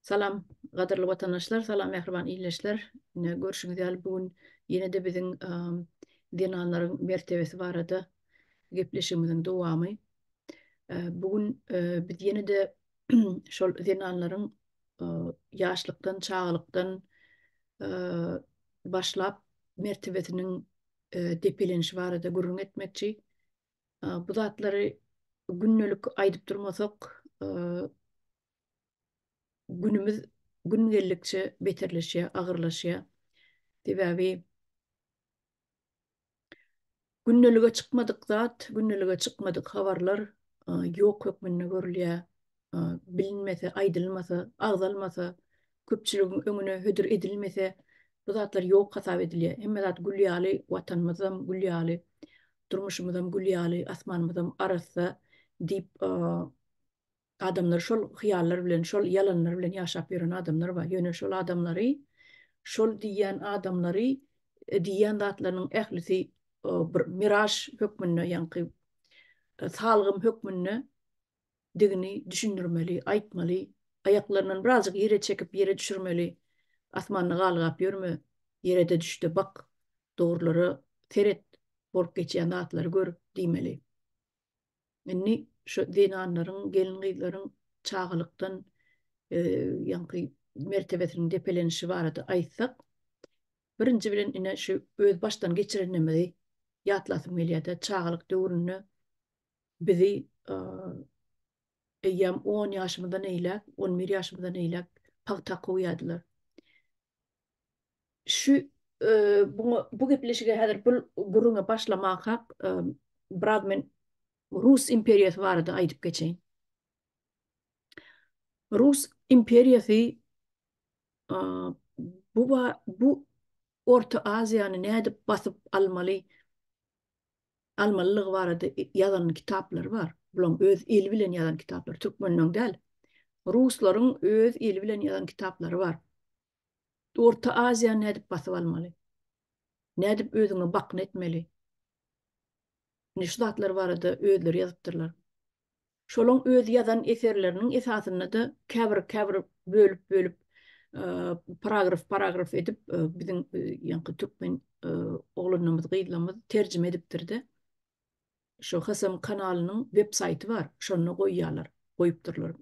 Salam, gaderly vatandaşlar, salam mehriban iýleşler. Görüşüňiz ýaly bugün ýene de biziň dinanlaryň mertebesi barada gepleşigimiziň dowamy. Bugün biz ýene de şol dinanlaryň ýaşlykdan, çağlykdan başlap mertebesiniň depelenişi barada gurrun etmekçi. Bu zatlary günnelik aýdyp durmasak, günümüz gün gellikçe beterleşýär, agyrlaşýar. Sebäbi günnelige çykmadyk zat, günnelige çykmadyk habarlar ýok hökmünde görülýär. Bilinmese, aýdylmasa, agzalmasa, köpçüligiň öňüne hödür edilmese, bu zatlar ýok hasap edilýär. Hemme zat gülýäli, watanymyzam gülýäli, durmuşymyzam gülýäli, asmanymyzam arassa diýip adamlar şol hyýallar bilen, şol ýalanlar bilen ýaşap ýören adamlar bar. Ýöne şol adamlary, şol diýen adamlary, diýen zatlarynyň ählisi bir miraş hökmünde, ýani salgym hökmünde digini düşündirmeli, aýtmaly, aýaklaryndan birazjyk ýere çekip ýere düşürmeli. Asmanyny galgap ýörme, ýere de düşdi bak, dogrulary seret bolup geçýän zatlary gör diýmeli. Inni şu dinanlaryň, gelin gyzlaryň çağlykdan ýani mertebesiniň depelenişi barada aýtsak, birinji bilen ine şu öz baştan geçirenmeli ýatlasym gelýär. Çağlyk döwründe bizi eýýam 10 ýaşymyzdan eýlek, 11 ýaşymyzdan eýlek pagta goýadylar. Şu bu gepleşige häzir buruna başlamak hak biraz men Rus imperiýasy barada aýdyp geçeýin. Rus imperiýasy bu Orta Aziýany nädip basyp almalylygy barada ýazan kitaplar bar. Bular öz eli bilen ýazan kitaplar, türkmeniň däl. Ruslaryň öz eli bilen ýazan kitaplary bar. Orta Aziýany nädip basyp almaly? Nädip özüňe bakyn etmeli? Nişdatlar barada özleri ýazypdyrlar. Şolaň öz ýazan eserleriniň esasyny da käbir bölüp paragraf edip biziň ýani türkmen oglanlarymyz, gyzlarymyz terjime edipdirdi. Şu Hasam kanalynyň web saýty bar. Şonu goýýarlar, goýupdyrlar.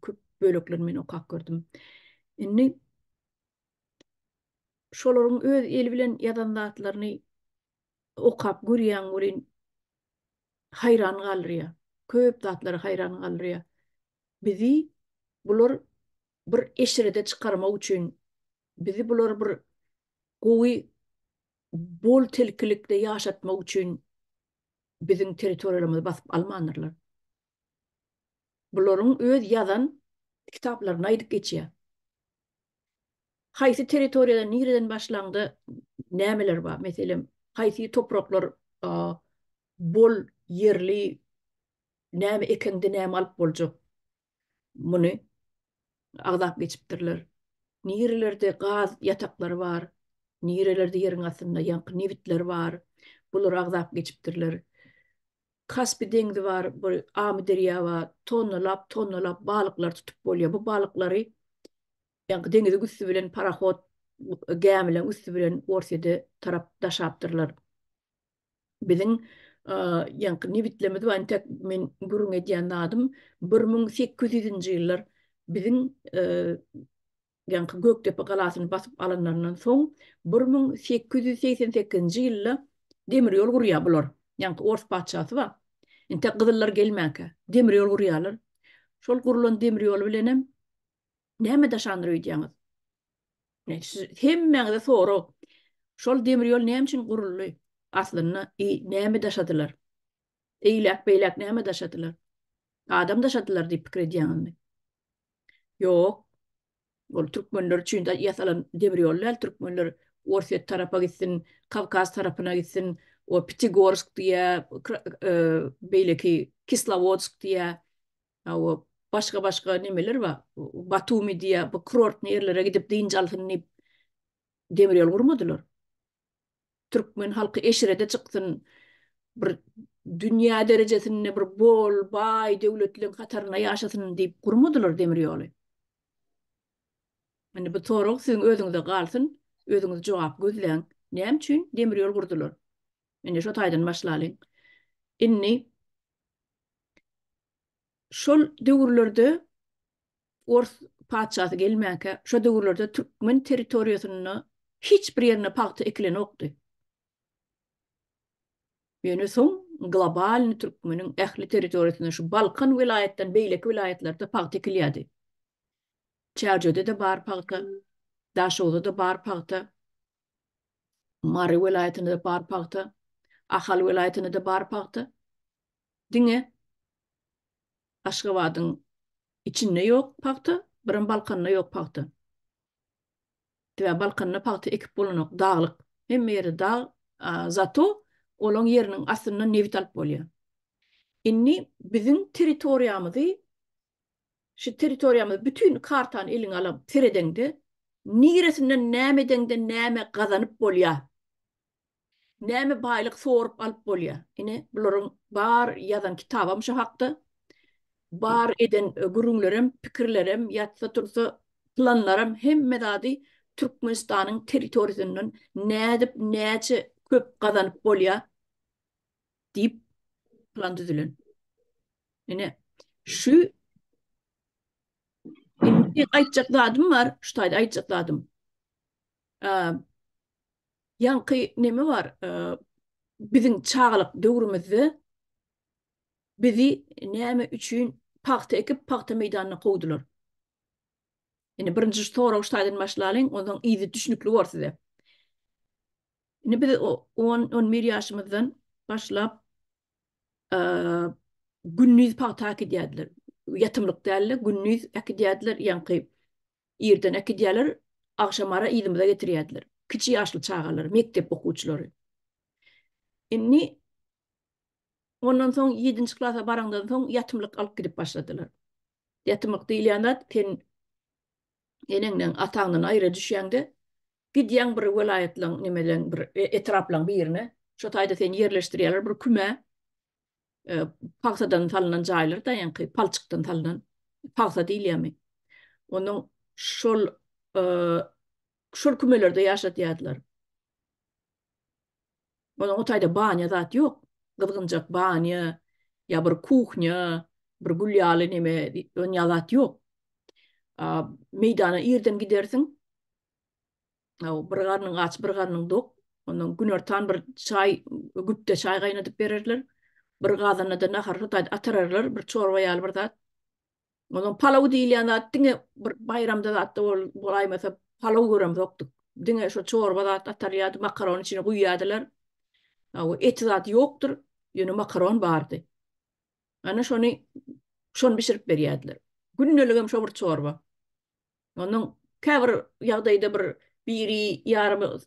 Köp böleklerini men okap gördüm. Inni şolaryň öz eli bilen ýazan zatlaryny okap görýän welin hayran galyrýar. Köp zatlary hayran galyrýar. Bizi bular bir eşrede çykarmak üçin, bizi bular bir gowy bol telkilikde ýaşatmak üçin biziň territoriýalymyzy basyp almanyrlar. Bularyň öz ýazan kitaplaryny aýdyp geçýär. Haýsy territoriýada nireden başlandy, nämeler bar? Meselem, haýsy topraklar bol yerli, näme ekende näme alyp boljak. Muny agzap geçipdirler. Nirelerde gaz ýataklary bar, nirelerde ýeriň astynda ýanky newitler bar. Bular agzap geçipdirler. Kaspy deňzi bar, bir Amy derýa bar, tonnalap balyklar tutup bolýar. Bu balyklary ýanky deňizi üstü bilen paraxot gämilen üstü bilen orsyada tarap daşapdyrlar. Biziň ýanky newitlerimiz bar, tek men gurrun edýän adym 1800-nji ýyllar biziň ýanky Gökdepe galasyny basyp alanlaryndan soň 1888-nji ýylda demir ýol gurýar bular. Ýanky Ors patşasy bar. Ente gyzyllar gelmäke, demir ýol gurýarlar. Şol gurulan demir ýol bilenem näme daşandyr öýdýäňiz? Hemmeňize sorag. Şol demir ýol näme üçin guruldy? Aslynda näme daşadylar? Eýlek näme daşadylar? Adam daşadylar diýip pikir edýäňmi? Ýok. Ol türkmenler üçin de ýasalan demir ýollar, türkmenler Orsiýet tarapa gitsin, Kavkaz tarapyna gitsin, o Pitigorsk diýä, beýleki Kislovodsk diýä, o başga nemeler bar. Batumi diýä, bu kurort ýerlere gidip diňjalsyny demir ýol gurmadylar. Türkmen halky eşrede çykdyn, bir dünýä derejesinde bir bol, baý döwletliň hataryna ýaşasyn diýip gurmadylar demir ýoly. Yani bu toruk sizin özüňizde galsyn, özüňiz jogap gözleň. Näme üçin demir ýol gurdular? Indi şo taýdan başlalyň. Inni şol döwürlerde Ors paçasy gelmäke, şo döwürlerde türkmen territoriýasyny hiç bir ýerine paýty ekilen okdy. Ýöne soň global türkmeniň ähli territoriýasyny şu Balkan vilayetden beýleki vilayetlerde paýty ekilýärdi. Çärjede de bar paýty, Daşowda da bar paýty, Mary vilayetinde de bar paýty, Ahal vilayetinde de bar paýty. Diňe Aşgabatyň içinde ýok paýty, birin Balkanda ýok paýty. Tüä Balkanda paýty ekip bolanok daglyk. Hemme ýeri dağ, zato olaň ýeriniň aslyndan nebit alyp bolýar. Inni biziň territoriýamyzy, şu territoriýamyzy bütün kartany eliň alyp teredende niresinden nämedende näme gazanyp bolýar. Näme baýlyk sorup alyp bolýar. Ine bularyň bar ýazan kitabam şu hakda. Bar eden gurunlarım, pikirlerim, yatsa tursa planlarım hemme dady Türkmenistanyň territoriýasyndan nädip näçe köp gazanyp bolýar diýip plan düzülen. Ine şu indi aýtjak zadym bar, şu taýda aýtjak zadym. Ýanky neme bar? Biziň çağlyk döwrümizde bizi näme üçin paýty ekip paýta meýdanyna gowdular. Ine birinji soraw şu taýdan başlalyň, onuň izi düşnükli bar size. Ine biz 10 ýaşymyzdan başlap günnüz paýta ekidýärdiler. Ýatymlyk däl, günnüz ekidýärdiler, ýanky ýerden ekidýärler, akşamara ýylymyza getirýärdiler. Kiçi ýaşly çağalar, mektep okuwçylary. Inni ondan soň 7-nji klasa barangdan soň ýatymlyk alyp gidip başladylar. Ýatymlyk diýilýände sen enengden ataňdan aýra düşýäňde gidýäň bir vilayetlaň nimelen bir etraplaň bir ýerine, şo taýda sen ýerleşdirýärler bir küme, paxsadan salynan jaýlar da ýanky palçykdan salynan paxsa diýilýärmi. Onuň şol kümelerde ýaşatýardylar. Onuň o taýda banya zat ýok. Gyzgynjak banya, ýa bir kuchня, bir gulýaly neme, onuň zat ýok. Meýdana ýerden gidersiň, bir garnyň aç, bir garnyň dok. Onuň günertan bir çay, gütte çay gaýnatyp bererler. Bir gazana da nahar taýda atararlar, bir çorba ýaly bir zat. Onuň palaw diýilýän zat diňe bir bayramda zat bolaýmasa palaw görem zoktuk. Diňe şo çorba zat atarýardy, makaron içine guýýardylar. O et zat ýokdur, ýöne makaron bardy. Ana şonu bişirip berýärdiler. Günneligem şo bir çorba. Onuň käbir ýagdaýda biri ýarym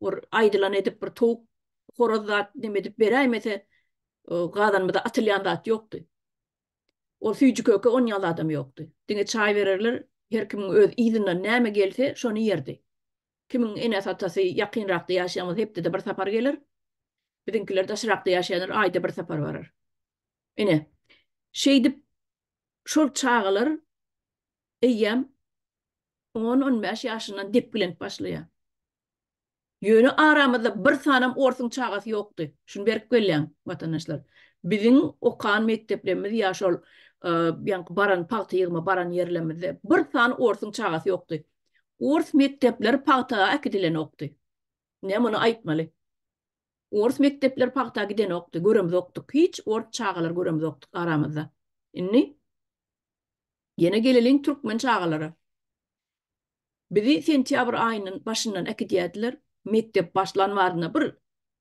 bir aýdylan edip bir towuk horoz zat demedip beräýmese gazanmada atylýan zat ýokdy. O süýjü köke on ýaly adam ýokdy. Diňe çay bererler, her kimiň öz izinden näme gelse şonu ýerdi. Kimiň enes atasy ýakynrakda ýaşaýan hepde de bir sapar gelir. Biziňkiler daşrakda ýaşaýanlar aýda bir sapar barar. Ine şeýdip şol çağalar eýýem 10-15 ýaşyndan dep bilen başlaýar. Ýöne aramyzda bir sanam orsyň çağasy ýokdy. Şunu berip gelýän watandaşlar. Biziň okan mekteplerimiz ýa şol ýanky baran paýta ýygyma baran ýerlerimizde bir san orsyň çağasy ýokdy. Ors mektepler paýta akidilen okdy. Ne muny aýtmaly. Ors mektepler paýta giden okdy, görem zoktuk. Hiç ors çağalar görem zoktuk aramyzda. Inni ýene geleliň türkmen çağalary. Bizi sentýabr aýynyň başyndan ekidýärdiler. Mektep başlanmaryna bir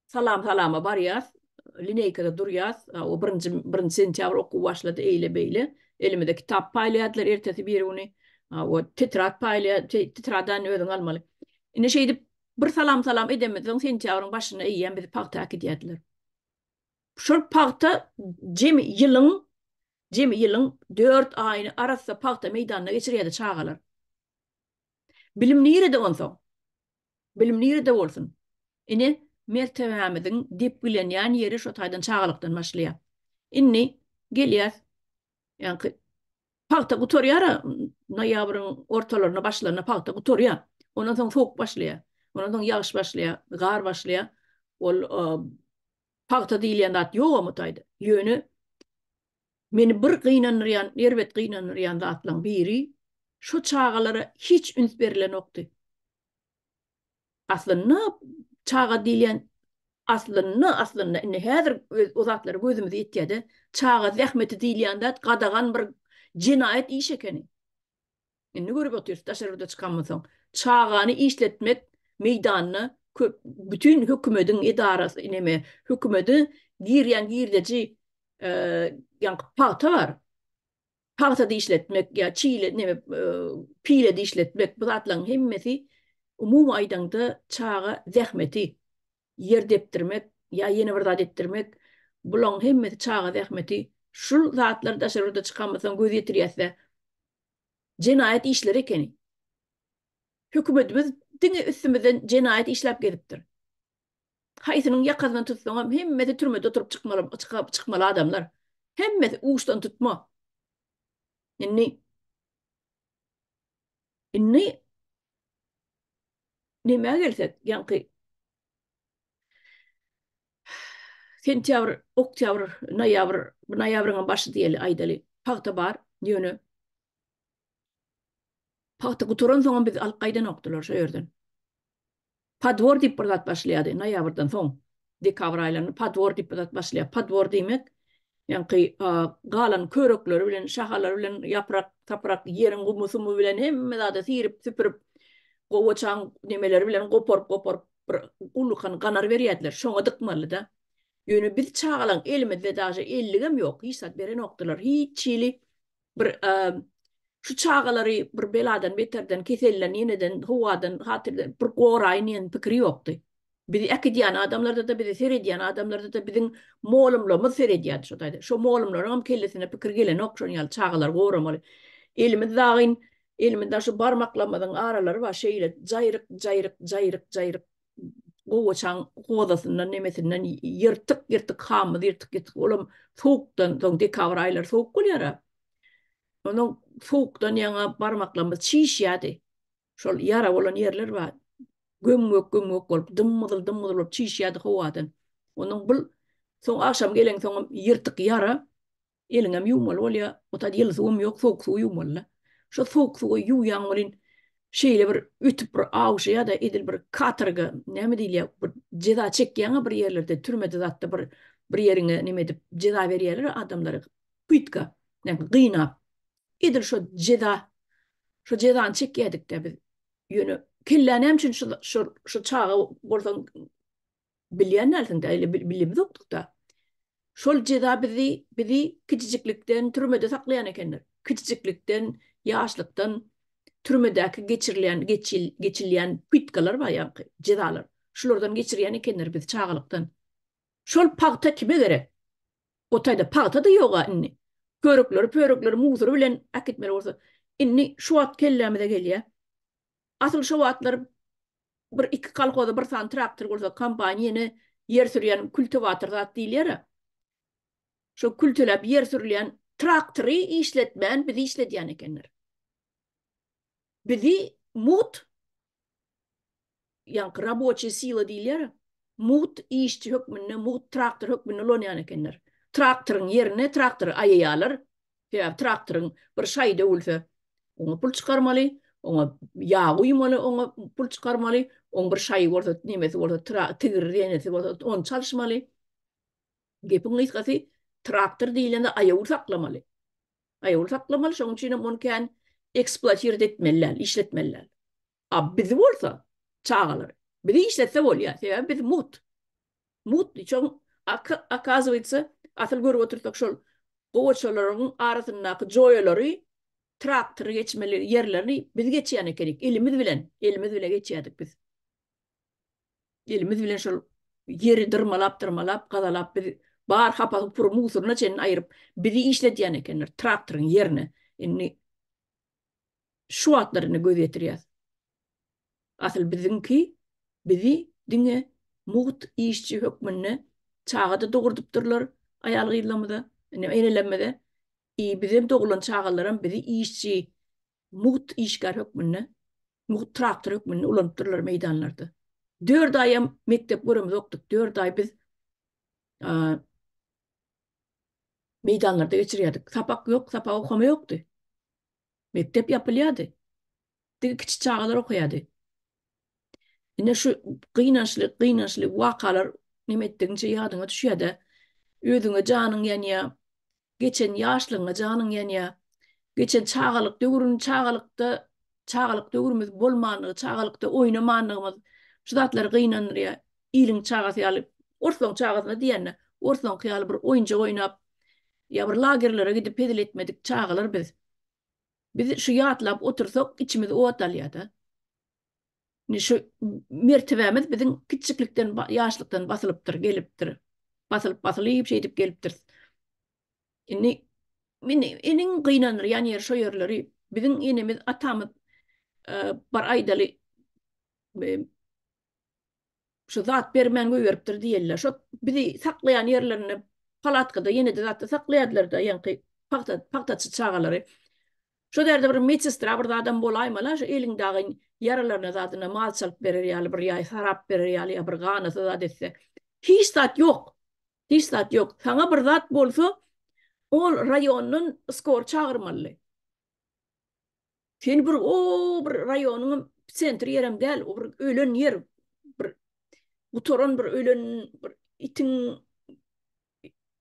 salama barýas, lineykada durýas. O birinji sentýabr okuw başlady eýle beýle. Elimde kitap paýlaýardylar ertesi bir güni. O titrat titradan özüň almaly. Ine şeýdip bir salam edemezden sentýabryň başyna eýýän bizi paýta ekidýärdiler. Şol paýta jemi ýylyň 4 aýyny arasynda paýta meýdanyna geçirýärdi çağalar. Bilim nirede onsoň? Bilim nirede bolsun? Ine mertebämiziň dip bilenýän ýeri şo taýdan çağalykdan başlaýar. Inni gelýär. Ýanky Pakta gutorya noyabrın ortalarına başlarına pakta gutorya. Ondan soň soğuk başlaya. Ondan soň yağış başlaya, gar başlaya. Ol pakta diýilýän zat ýok amytaýdy. Ýöne meni bir gynanýan, erbet gynanýan zatlaryň biri şu çağalara hiç üns berilen okdy. Aslında çağa diýilýän aslında indi häzir o zatlary gözümizde ýetýärdi. Çağa zähmeti diýilýän zat gadagan bir cinayet iş ekeni. Indi görüp oturýar taşarda çykanmasaň. Çağany işletmek meýdanyny bütün hökümetin edarasy ineme hökümeti girýän girdeci ýa paýta var. Paýta işletmek ya çiğle neme pile işletmek bu zatlaryň hemmesi umumy aýdanda çağa zähmeti yer depdirmek ya ýene bir zat etdirmek bulan hemmeti çağa zähmeti şul zatlar taşarda çykanmasaň göz ýetirýärse cinayet işleri ekeni. Hükümetimiz diňe üstümizden cinayet işläp gelipdir. Haýsynyň ýakasyny tutsaňam hemmeti türmede oturup çykmaly adamlar. Hemmeti uçtan tutma. Inni nime gelsek, ýanky sentyabr, oktyabr, noýabryň başy diýeli aýdaly. Paýta bar, ýöne. Paýta guturan soň biz alqaýdan okdylar şo ýerden. Padwor diýip bir zat başlaýady noýabrdan soň. Dekabr aýlaryny padwor diýip bir zat başlaýar. Padwor diýmek ýanky galan körekleri bilen, şahalary bilen, ýaprak, taprak, ýeriň gumusymy bilen hemme zada sirip, süpürüp, gowaçan nemeleri bilen gopor bir ulukan ganar berýärdiler. Şoňa dykmaly da. Ýöne biz çağalan elimizde daşy 50gem ýok. Hiç zat beren okdylar. Hiç çili bir şu çağalary bir beladan beterden kesellen ýeneden howadan hatyrdan bir goraýyn pikiri ýokdy. Biz ekidýän adamlarda da bizi seredýän adamlarda da biziň molumlarymyz seredýär şo taýda. Şo molumlaryň kellesine pikir gelen okşan ýaly çağalar goramaly. Elimiz dagyn elimizde şu barmaklamadan aralary var jaýryk gowaçan godasyndan nemesinden ýyrtyk hamy ýyrtyk olam soğukdan soň dekabr aýlary soğuk bolýar. Onun soğukdan ýaňa barmaklarymyz çiýişýärdi. Şol ýara bolan ýerler bar. Gömgök bolup dymdyl bolup çiýişýärdi howadan. Onun bu soň akşam gelen soň ýyrtyk ýara eliňem ýuwmaly bolýar. Ota ýyl suwum ýok, soğuk suw ýuwmaly. Şo soğuk suwy ýuwýan bolyn şeýle bir ütüp bir awşy ýa-da edil bir katırga näme diýilýär, bir jeda çekýän bir ýerlerde türmede zatda bir ýeriňe neme dip jeda berýärler adamlara. Pytka, näme gynap. Edil şo jedany çekýärdik de biz. Ýöne kellänem üçin şu çağa bolsaň bilýän närsinde ele bilýän doktuk da. Şol jeda bizi kiçijiklikden türmede saklayan ekenler. Kiçijiklikden, ýaşlykdan türmedäki geçilýän pytkalar bar ýa-ni jedalar. Şulardan geçirýän ekenler biz çağalykdan. Şol paýta kime gerek? O taýda paýta da ýok inni. Pörekleri muzur bilen akitmeli bolsa, inni şu wagt kellämide gelýär. Asyl şu wagtlar bir iki kalkoda bir san traktor bolsa kampaniýany yer sürýän kultivator zat diýilýär. Şu kultilap yer sürýän traktory işletmän bizi işledýän ekenler. Bizi mut ýa-ni raboçy sila diýilýär. Mut işçi hökmünde, mut traktor hökmünde olýan ekenler. Traktoryň ýerine traktor aýýalar. Ýa traktoryň bir şaýda ölse, oňa pul çykarmaly, oňa ýağ uýmaly, oňa pul çykarmaly, oň bir şaý bolsa, nemesi bolsa, tigirlenesi bolsa, on çalyşmaly. Gepiň ysgasy traktor diýilende aýagy saklamaly. Aýagy saklamaly, şoň üçin onu eksploatiert etmeliler, işletmeliler. Bizi bolsa çağalar. Bizi işletse bolýar. Sebäbi biz mut çoň akazyýetsa asyl görüp otursak şol gowaçalaryň arasyndaky joýalary traktor geçmeli yerlerini biz geçýän ekenik. Elimiz bilen geçýärdik biz. Elimiz bilen şol yeri dırmalap gazalap biz bar hapa pur musuruna çen aýryp bizi işledýän ekenler traktoryň yerine. Inni şu atlaryny göz ýetirýär. Asyl bizi diňe mut işçi hökmünde çağda dogurdypdyrlar aýal gyllamyda, enelemede. bizim doğulan çağalarım bizi işçi, muht işgar hükmünne, muht traktör hükmünne ulanıptırlar meydanlarda. 4 ay mektep göremiz okuduk. 4 ay biz meydanlarda geçiriyorduk. Sapak yok, sapak okuma yoktu. Mektep yapılıyordu. Küçük çağalar okuyordu. Yine şu kıynaşlı vakalar nimettiğince yadıma düşüyor da ödüne canın yanıya, geçen yaşlığına canın yanıya, geçen çağalık dögürün çağalık dögürümüz bolmanlığı, çağalıkta oynamanlığımız şu zatlar kıynanır ya, ilin çağası yalı, orson çağasına diyenle, orson kıyalı bir oyuncu oynap, ya bir lagerlere gidip pedil etmedik çağalar biz. Biz şu yatlap otursak içimiz o atalıyor da. Şu mertebemiz bizim küçüklükten, yaşlıktan basılıptır, geliptir. Basılıp şey edip geliptir. Inni inin kıynanır yani yer şu yerleri bizim inemiz atamız bar aydalı e, şu zat bermen göğürüptür diyorlar. Şu bizi saklayan yerlerini palatkada yine de zaten saklayadılar da yani paktaçı çağaları. Şu derde bir medistra bir adam bolaymalar şu elin dağın yaralarına zaten mal çalıp verir yani bir yay sarap verir yani ya bir ganası da dese. Hiç zat yok. Hiç zat yok. Sana bir zat bolsa o rayonun skor çağırmalı. Sen bir o bir rayonun sentri yerem gel o bir ölen yer bir bu toron bir ölen bir itin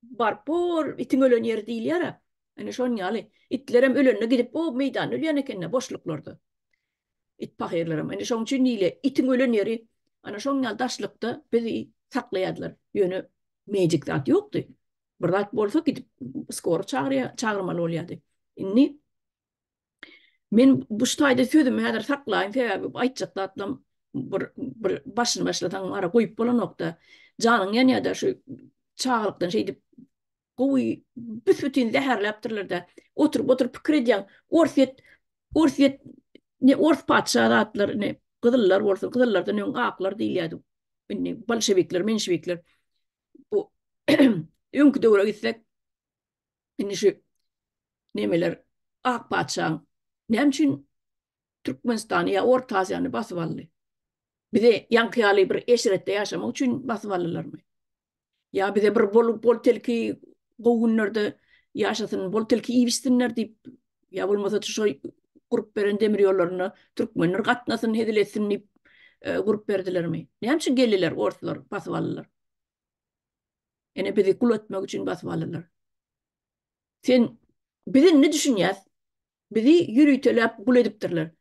barpor itin ölen yer değil yara. Yani şon yali itlerem ölenine gidip o meydan ölen ekenne boşluklarda. İtpak yerlerim. Yani şon için ile itin ölen yeri ana şon yal daşlıkta bizi saklayadılar. Yönü mecik zat yoktu. Bir zat bolsa gidip skor çağırmalı oluyordu. İnni men bu şutayda sözüm häzir saklayın sebäbi aýtjak atlam bir başyny başlatan ara goýup bolan nokta. Janyň ýanýa-da şu çağlykdan şey dip gowy büsbütün zäherläpdirler da oturup pikir edýän orset ne ors patşahatlar ne gyzyllar bolsa gyzyllardan öň aklar diýilýärdi. Ne bolşewikler, menşewikler bu öňkü döwre gitsek indi şu nemeler ak patşaň nämçin Türkmenistan'ı ya Orta Asya'nı basıvallı. Bir de yankıyalı bir eşrette yaşamak için basıvallılar mı? Ya bir de bir bol telki koğunlarda yaşasın, bol telki iyi bilsinler deyip ya olmasa şu grup veren demir yollarını Türkmenler katmasın, hediletsin deyip grup verdiler mi? Ne için gelirler ortalar, basıvallılar? Yani bir de kul etmek için basıvallılar. Sen bizi ne düşünüyorsun? Bizi yürüytelep kul ediptirler.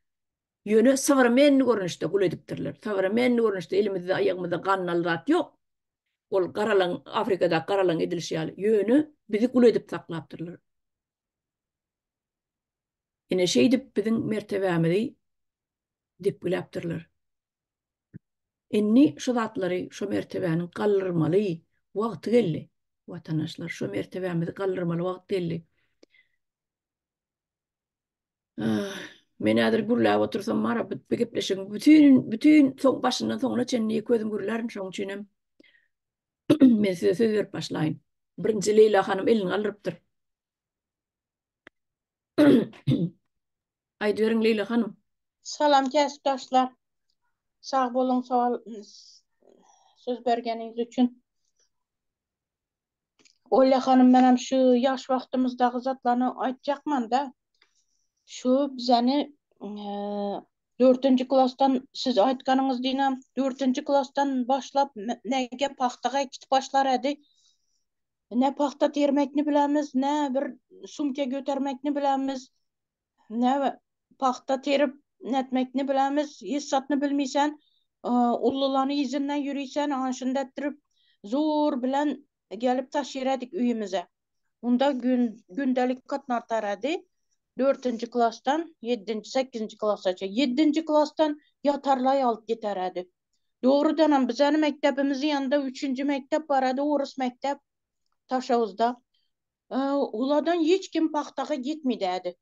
Yönü savaramen görünüşte kul ediptirler. Savaramen görünüşte elimizde ayağımızda kannalrat yok. Ol karalan Afrika'da karalan edilişi yönü bizi kul edip saklaptırlar. Yine şey dip bizim mertebemizi dip bilaptırlar. Enni şu zatları şu mertebenin kaldırmalı vakti geldi. Vatandaşlar şu mertebemizi kaldırmalı vakti geldi. Ah, men ädir gürläp otursam mara bir gepleşiň bütün soň başyndan soňuna çenli közüm gürlärin şoň üçinem men size söz berip başlaýyn. Birinji Leyla hanım elini aldyrypdyr. Aýdy beriň Leyla hanım. Salam kesipdaşlar. Sağ bolun söz bergeniňiz üçin. Oýla hanım menem şu ýaş wagtymyzdagy zatlaryny aýtjakman da. Şu bizani 4-nji klasdan siz aýtganyňyz diýen 4-nji klasdan başlap nege paxtaga gitip başlar edi. Ne paxta termekni bilemiz, ne bir sumka götermekni bilemiz, ne paxta terip netmekni bilemiz, hissatni bilmisen, ullulany izinden yürüysen, anşında ettirip zor bilen gelip taşıradik üyümüze. Unda gündelik katnartar edi. 4-nji klasdan 7-nji, 8-nji klasaça. 7-nji klasdan yatarlay alıp gitar edi. Doğrudan bizani mektebimizin yanında 3-nji mektep var edi, orus mektep Taşavuzda. Uladan hiç kim paxtaga gitmedi edi.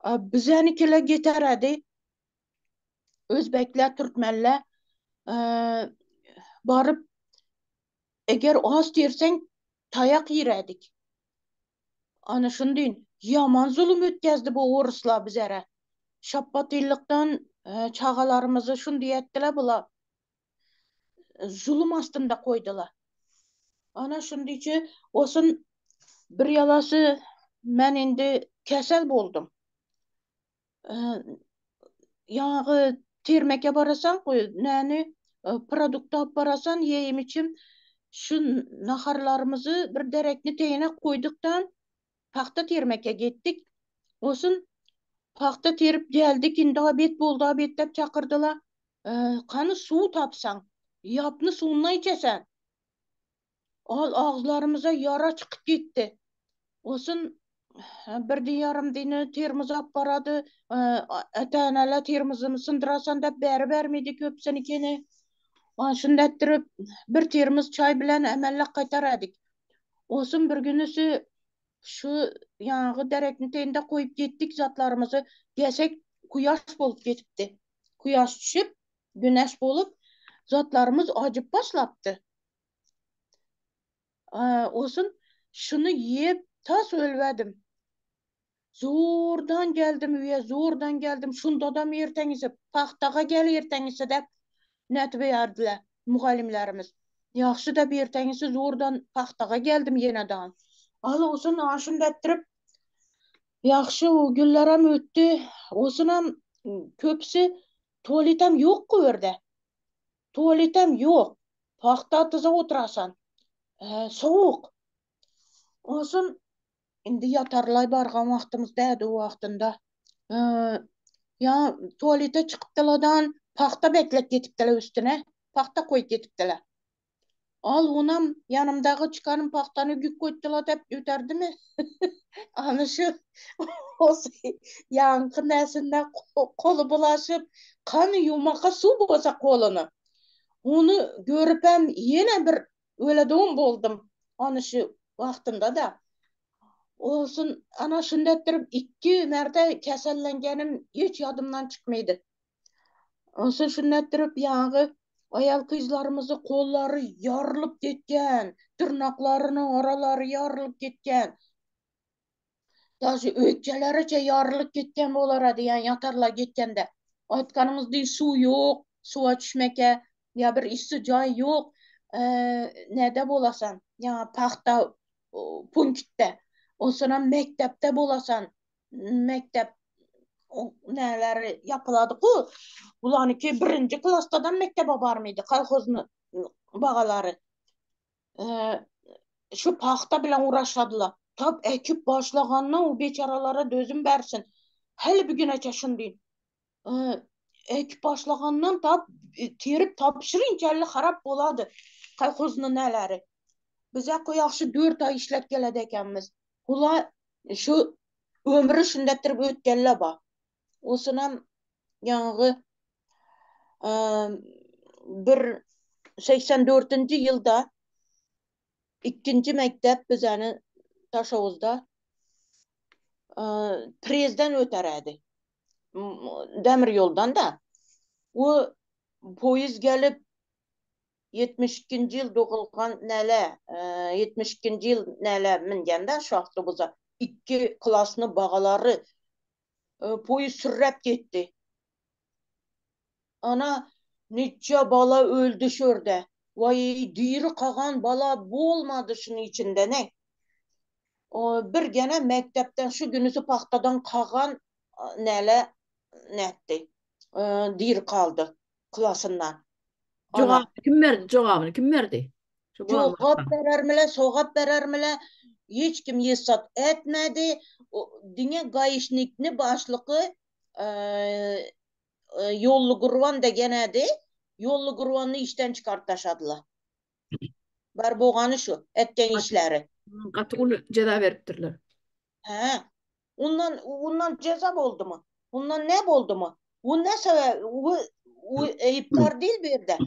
Bizanikiler gitar edi. Özbekler, Türkmenler barıp eğer az dersen tayak yeredik. Ana şundan Yaman zulüm ötkazdi bu oruslar bizere. Şapatıllıktan çağalarımızı şunday ettiler bula. Zulüm astında koydular. Ana şundayçı olsun bir yalası men indi kesel boldum. Yağı termeke barasan koy, näni produkt alıp barasan yeyim için şu naharlarımızı bir derekni teyine koyduktan paxta termeke gittik. Olsun paxta terip geldik, indi abet boldu, abet dep çakırdılar. Kanı su tapsan, yapını suyuna içesen. Al ağızlarımıza yara çıkıp gitti. Olsun bir yarım dini termiz ap baradı. Etenele termizini sındırasan da beri vermedi köpsen ikeni. Şunda ettirip bir termiz çay bilen emellek kaytaradık. Olsun bir günüsü şu yağı derekni teyinde koyup gittik zatlarımızı. Gesek kuyaş bolup getipti. Kuyaş düşüp güneş bolup zatlarımız acıp başlaptı. Olsun şunu yiyip ta söyledim. Zordan geldim üye, zordan geldim. Şunda da mı ertenizi, paxtaga gel ertenizi dep net verdiler mugallimlerimiz. Yaxşı da bir ertenizi zordan paxtaga geldim yeniden. Al olsun aşında ettirip yaxşı o günlerim öttü. Olsunam köpsü tuvaletem yok kuverde. Tuvaletem yok. Paxta atıza oturasan. Soğuk. Olsun indi yatarlay bargan vaxtımız değdi o vaxtında. Ee, Ya tuvalete çıkıptılardan paxta beklet getiptiler üstüne. Paxta koyup getiptiler. Al onam yanımdağı çıkarım paxtanı gük koydular dep öterdi mi? Anı şu o yankı nesinde kolu bulaşıp kanı yumaka su boza kolunu. Onu görüp hem yine bir öyle doğum buldum. Anı şu vaxtında da. Olsun ana şunda ettirip 2 merte kesellengenim hiç yadımdan çıkmaydı. Olsun şunda ettirip yağı ayal kızlarımızı kolları yarılıp ketken, tırnaklarının araları yarılıp ketken, даже ökçeleriçe yarılıp ketken bolar yani yatarlar ketkende. Aytkanımız değil su yok, suya düşmeke ya bir issi joy yok. Nede bolasan? Ya paxta punktte. Olsana mektepte bolasan. Mektep o neler yapıladı ku. Ulaniki birinci klastadan mektebe barmıydı. Kolhozun bağaları. Ee, Şu paxta bilen uğraşadılar. Tab ekip başlagandan o beçaralara dözüm versin. Hele bir güne çeşindeyim. Ekip başlagandan tab terip tapşırın kelli harap boladı. Kolhozun neleri. Bize yaxşı 4 ay işlep geledi ekenmiz. Ula şu ömrü şundettirip ötkelle ba. Osunam yağı bir 84. yılda ikinci mektep bizəni Taşovuzda prezden öteredi. Demir yoldan da. O poyiz gelip 72. yıl doğulgan nele 72. yıl nele mingende şu avtobuza 2 klasını bağaları poyiz sürrep gitti. Ana neçe bala öldü şurada. Vay diri kalan bala bu olmadı şunun içinde ne? Bir gene mektepten şu günüsü paxtadan kalan nele netti. Diri kaldı klasından. Cevap Ana kim verdi? Cevabını kim verdi? Şu cevap bulanlardan. verermile, soğap verermile hiç kim yesat etmedi. Dünya gayişnikni başlığı e, yollu kurvan da genedi. Yollu kurvanını işten çıkartaşadılar. Bar boğanı şu, etten işleri. Katıgul ceza veriptirler. He. Ondan ceza oldu mu? Ondan ne oldu mu? Bu ne sebep? Bu Eyüptar değil bir de.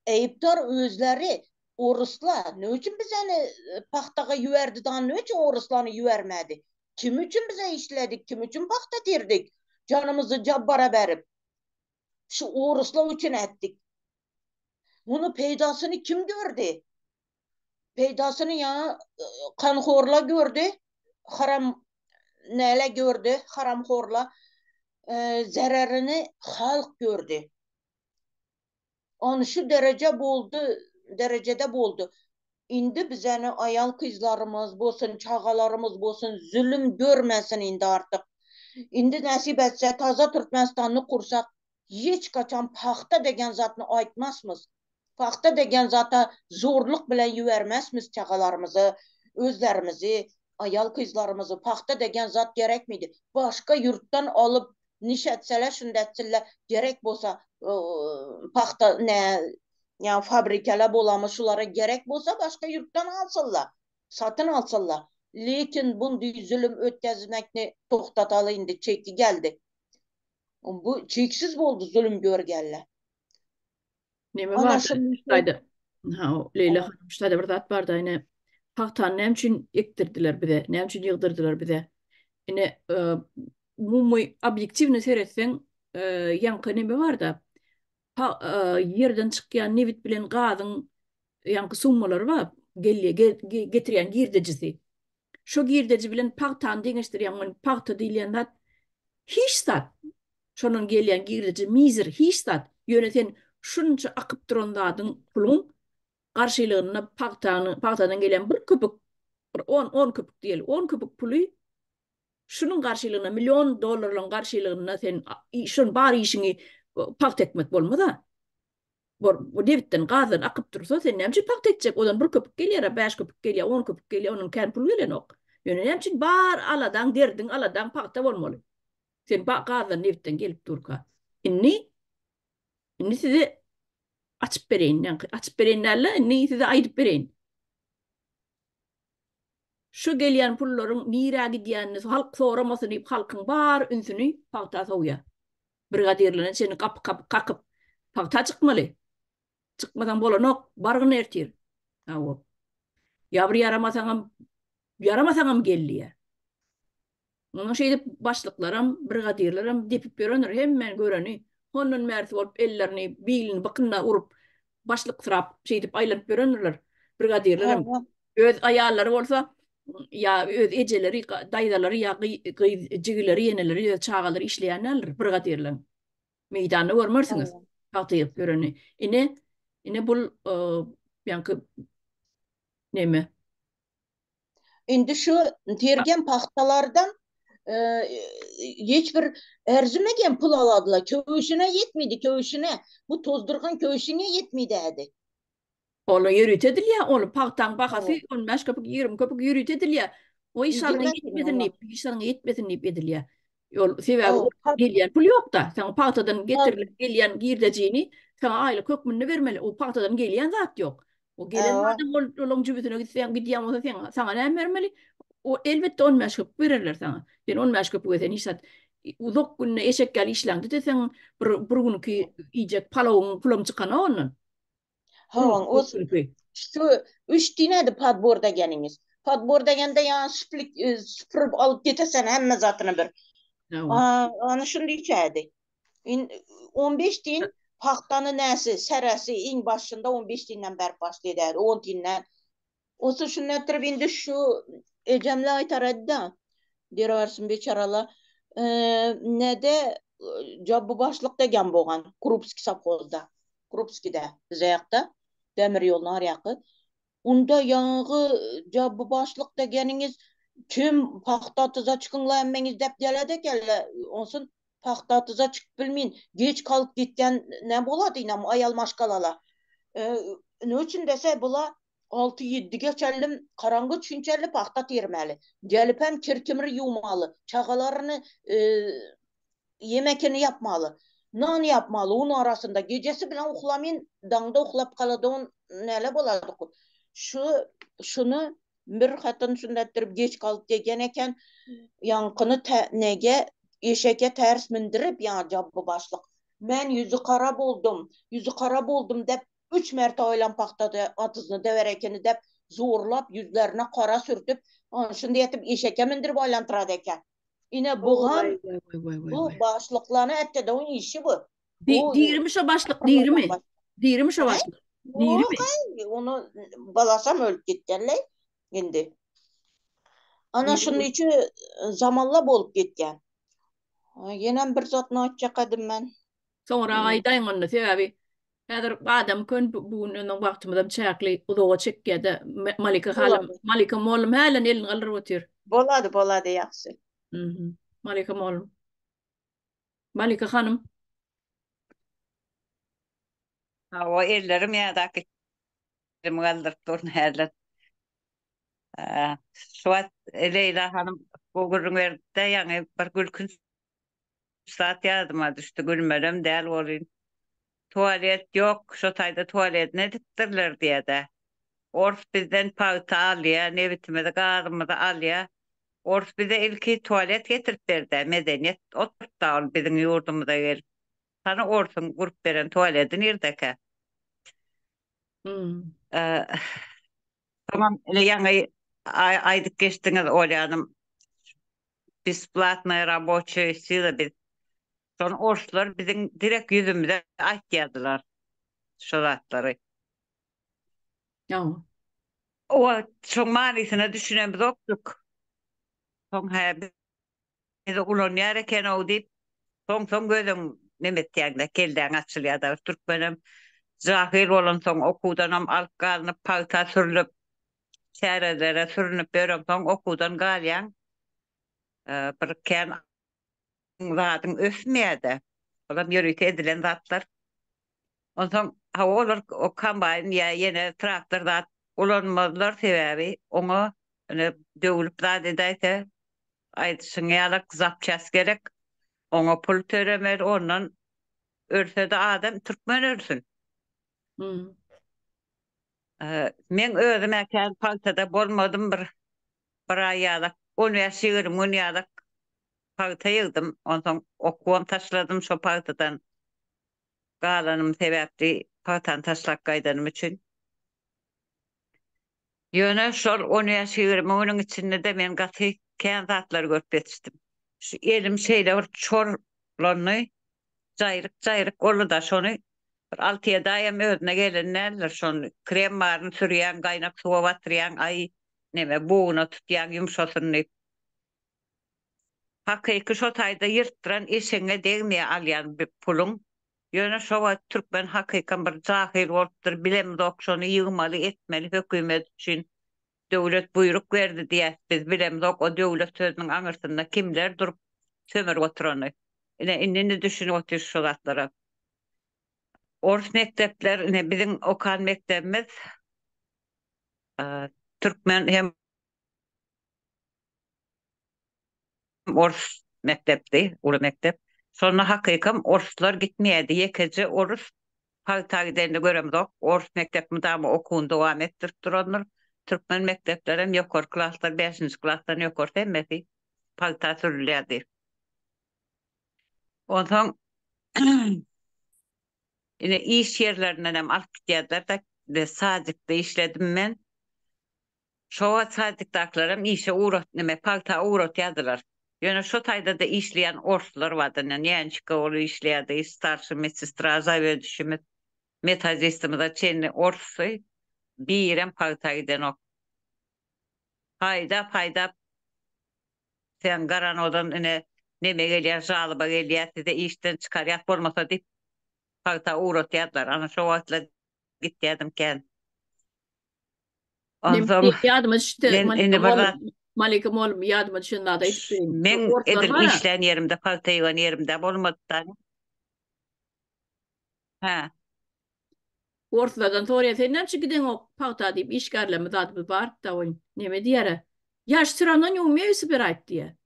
Eyüptar özleri Oruslar. Ne için bize paxtaga yüverdi daha ne için Oruslarını yüvermedi? Kim için bize işledik? Kim için paxta tirdik? Canımızı cabbara verip. Şu Oruslar için ettik. Bunu peydasını kim gördü? Peydasını ya kanxorla gördü. Haram neyle gördü haramxorla zararını halk gördü. Onu şu derecede boldu. İndi bizəni ayal kızlarımız bolsun, çağalarımız bolsun, zulüm görmesin indi artık. İndi nasip etse taza Türkmenistan'ı kursak, hiç kaçan paxta degen zatını aytmazmız. Paxta degen zata zorluk bilen yüvermezmiz çağalarımızı, özlerimizi, ayal kızlarımızı. Paxta degen zat gerek miydi? Başka yurttan alıp nişetseler, şündetseler gerek bolsa paxta ne yani fabrikalar bolamış şulara gerek bolsa başka yurttan alsınlar. Satın alsınlar. Lekin bunday zulüm ötkazmakni to'xtatalı indi çeki geldi. Bu çeksiz oldu zulüm görgenler. Neme Ana vardı? şimdi Şuradaydı. Ha, o Leyla Hanım şuradaydı bir zat vardı. Yine tahtan ne için ektirdiler bir de. Ne için yıldırdılar bir de. Yine mumuy objektifini seyretsen yankı neme var da yerden çıkan nevit bilen gazın yankı summaları var. Getiriyen girdecisi. Şu girdeci bilen paktan deňeşdirýän pakta diýilen zat hiç zat. Şonun gelýän girdeci mizir hiç zat. Yöneten şunça akıp duran zadyň pulun garşylygyna paktadan gelen bir köpük 10 köpük diýeli 10 köpük puly şunun garşylygyna milyon dollarlaryň garşylygyna sen şun bar işiňi pakt etmek bolmada. Bu devitten gazdan akıp dursa sen nämçe pakt etjek? Odan bir köpük gelýär, 5 köpük gelýär, 10 köpük gelýär, onun kän pul gelen ok. Ýöne nämçe bar aladan derdin aladan pakta bolmaly. Sen gazdan devitten gelip durka. Inni size açıp bereyin. Yani açıp bereyinlerle inni size ayırıp bereyin. Şu gelýän pullaryň nira gidýänini halk soramasyn diýip halkyň bar ünsüni pakta soğuya. Brigadierlerine seni kakıp pakta çıkmaly. Çıkmadan bolanok bargyn ertir. Awop. Ýabry yaramasaňam gelýär. Onu şeyde başlıklarım, brigadierlerim depip berenler hemen göreni. Onun mersi olup ellerini, bilini, bakınla urup başlık sırap şeydip aylanıp berenler brigadierlerim. Öz ayarları olsa ya öz eceleri, daydaları ya cigileri, yeneleri ya çağaları işleyenler brigadierlerim. Meydanı görmersiniz. Katıyıp göreni. Ine bul yankı neme? indi şu tergen paxtalardan hiçbir erzimegen pul aladılar. Köşüne yetmedi köşüne. Bu tozdurgan köşüne yetmedi dedi. Onu yürütedil ya, onu paktan bakası, onu beş köpük, 20 köpük yürütedil ya. O işlerine Yigirme yetmesin Allah. deyip, işlerine yetmesin deyip edil ya. Yol sebebi Oh, gelyen pul yok da. Sen paktadan getirilen gelyen girdeciğini sana aylık hükmünü vermeli. O paktadan gelyen zat yok. O gelen adam olun cübütüne gitsen gidiyen olsa sana ne vermeli? O elbette 15 köpük verirler sana. Sen 15 köpük versen hiç zat. Uzak gününe eşek gel işlendi de sen bir gün ki yiyecek palavun pulam çıkana onun. Havan o şu 3 tane de padbor degeniniz. Padbor degende yani süpürüp alıp getesen hemme zatını bir. Ana şunu diyeceğdi. 15 tin paxtanı nəsi, sərəsi in başında 15 tindən bərk başlaydı. 10 tindən. Olsa şunu ettirip indi şu ecemli aytaradı da. Dirarsın beçarala. Ne de cabbu başlık degen boğan. Krupski sapozda. Krupski'de bize yakta. Demir yoluna arayakı. Unda yağı cabbu başlık degeniniz tüm paxtatıza çıkınla emmeniz dep gelede gelle. Olsun paxtatıza çıkıp bilmeyin. Geç kalıp gitken ne boladı inam ayal maşkalala. Ne için dese bula 6-7 geçerlim karangı çünçerli paxta termeli. Gelip hem kirkimri yumalı. Çağalarını yemekini yapmalı. Nan yapmalı. Onun arasında gecesi bilen uxlamayın. Dağda uxlap kaladı. On neyle boladık. Şunu bir hatın sünnettirip geç kalıp degen eken yankını nege eşeke ters mindirip ya cabbu başlık. Men yüzü kara buldum. Yüzü kara buldum dep 3 merte oylan paxtada atızını deverekeni dep zorlap yüzlerine kara sürtüp şimdi yetip eşeke mindirip oylantıradı eken. Yine buğan bu başlıklarını etti de onun işi bu. Değirmiş o başlık, değiri mi? Değirmiş o başlık. Değiri mi? Onu balasam ölüp gitkenler. Şimdi. Ana şunun içi zamanla bolup gitken. Yenen bir zatını açacak edim ben. Sonra aydaýyn onda sebäbi häzir adam kön bugünden wagtymyzda çäkli udoga çekkede Malika halam Boladı. Malika molum hälen elini galdyryp otyr. Boladı yaxşı. Mhm. Malika molum. Malika hanım. Ha, o ellerim ya da kittim kaldırıp durun herler. Suat Leyla Hanım bugün verdi de yani bir gülkün saat yadıma düştü gülmerem del olayım. Tuvalet yok, şu tayda tuvalet ne diktirler diye de. Orf bizden pağıtı alıyor, ne bitime de karımı da alıyor. Orf bize ilki tuvalet getirip verdi. Medeniyet oturttu ol bizim yurdumuza gelip. Sana Orf'un kurup veren tuvaletin irdeke. Hmm. Ee, tamam, yani aydık geçtiniz Olya бесплатная рабочая сила biz. Sonra Orslar bizim direkt yüzümüze açtılar şolatları. Ja. O çok manisine düşünemiz oktuk. Son bize ulan yareken o deyip son gözüm Mehmet Yagda kelden açılıyor da Türkmenim zahir olan son okudanam alıp kalınıp palta sürülüp çarelere sürünüp börüm son okudan galyan bir ken zatın öfmeyede. Olam yürüyte edilen zatlar. Ondan havalar o kambayn ya yine traktörda ulanmadılar sebebi onu hani dövülüp da dediyse aydısın yalak zapças gerek ona pul töremer ondan ölse de adam Türkmen ölsün. Hmm. Men özüm erken paltada bolmadım bir ay yalak onu yaşıyorum onu yalak palta yıldım ondan okuam taşladım şu paltadan galanım sebepli paltan taşlak kaydanım için. Yöne şol onu yaşıyorum. Onun içinde de men gatı zatlar görüp yetiştim. Şu elim şeyle bir çorlanı cayrık olu da şonu bir altıya dayam özüne gelenlerler şonu krem varını sürüyen kaynak suva batırıyan ay neme buğuna tutyan yumuşasın. Hakiki şu tayda yırttıran işine değmeye alyan bir pulun. Yöne şova Türkmen hakikan bir cahil olupdur. Bilem dokşonu yığmalı etmeli hükümet için. Devlet buyruk verdi diye biz bilemiz o devlet sözünün anırsında kimler durup sömür oturanı. Ne düşünüp otur şu zatlara. Ors mektepler ne bizim okan mektebimiz Türkmen hem Ors mektepti, ulu mektep. Sonra hakikam Orslar gitmeyedi. Yekece Ors halta giderini göremiz ok. Ors mektep mı okun devam ettirip duranlar. Türkmen mekteplerim yokor klaslar 5. klastan yokor demesi. Palta sürülüyordu. Ondan yine iş yerlerinden hem alıp gidiyorlar da de Sadık'ta işledim ben. Şova Sadık'takilerim işe uğrat, neme palta uğrat yazdılar. Yani şu tayda da işleyen orslar vardı. Yani yançıka olu işleyedi. Starşı medsistra zavyo düşümü metazistimize çenli orsu bir yerem palta giden o. Hayda sen garan odan neme geliyor, jalıba geliyor, size işten çıkar, yat olmasa deyip palta uğrat yazdılar. Ana şu vakitla gittim kendim. Ne Ondan yardım işte men Malika indi molum barda Malika molum yardım şunda da etip beyin. Şu men ortalar edil var ya. işleyen yerimde paltayıvan yerimde bolmadı tane. Ha. Ortalardan oraya sen ne giden o pauta deyip işgarlama da bir var da oyun. Neme diyere. Я ж все равно не умею собирать diye.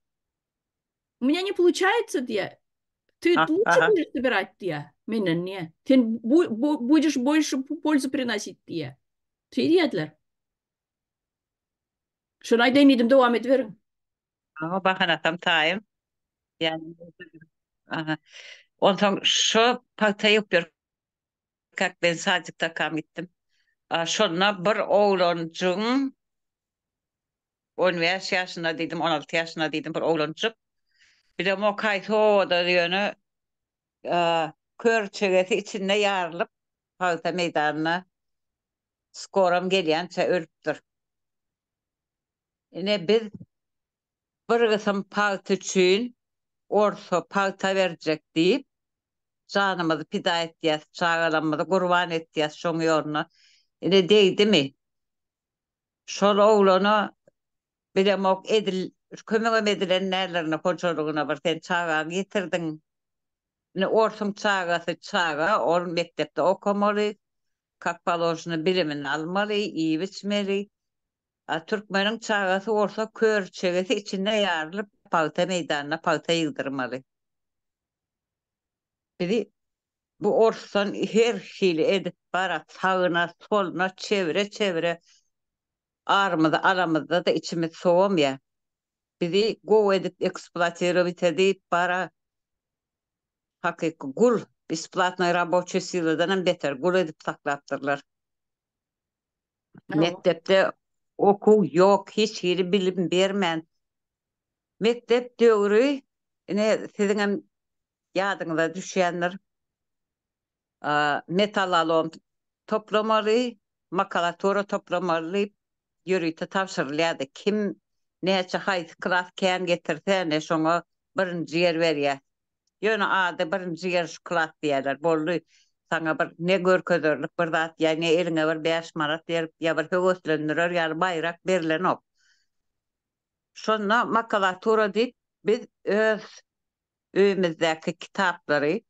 У меня не получается diye. Ты Ha, лучше ha. будешь собирать diye. Менен не. Sen будешь больше пользу приносить diye. Şey diyediler. Şunay denedim devam ediverin. Ama bakın atam tayım. Yani aha. Ondan şu paltayı yapıyor. Kalk ben sadece takam gittim. Şuna bir oğlancığım 15 yaşında dedim 16 yaşında dedim bir oğlancık. Bir de mokayt o da diyor kör çögeti içinde yarılıp palta meydanına skoram geliyençe ölüptür. Ne biz bir kısım paltı için orta palta verecek deyip canımızı fida ettiyiz, çağalanmadı, kurban ettiyiz şoň ýoluna. Ine değdi mi? Şol oğlunu bilemok edil, kömegem edilen nälerini hoçoluguna bir sen çağa getirdin. Ne orsun çağası çağa, ol mektepde okumaly, kakpalojyny bilimini almaly, iyi biçmeli. Türkmenin çağası olsa kör çegesi içinde yarılıp palta meydanına palta yıldırmalı. Biri bu orsan her şeyi edip bara sağına soluna çevire çevire ağrımızda aramızda da içimiz soğum ya. Bizi go edip eksploatero bitedi para hakiki gul besplatnoy рабочий силадан beter gul edip saklaptırlar. Aba. Mektepte oku yok, hiç yeri bilim bermen. Mektep döwri ne sizin hem ýadyňyza düşýänler metal alom toplamaly, makulatura toplamaly, ýörüýte tapşyrylýardy. Kim näçe haýsy klas kän getirse ne şoňa birinji ýer berýär. Ýöne ady birinji ýer şu klas diýerler. Boldy saňa bir ne görkezerlik bir zat ýa-ni eliňe bir 5 manat berip ýa bir höweslendirer ýa baýrak berilenok. Şonda makulatura diýip biz öz öýümüzdäki kitaplary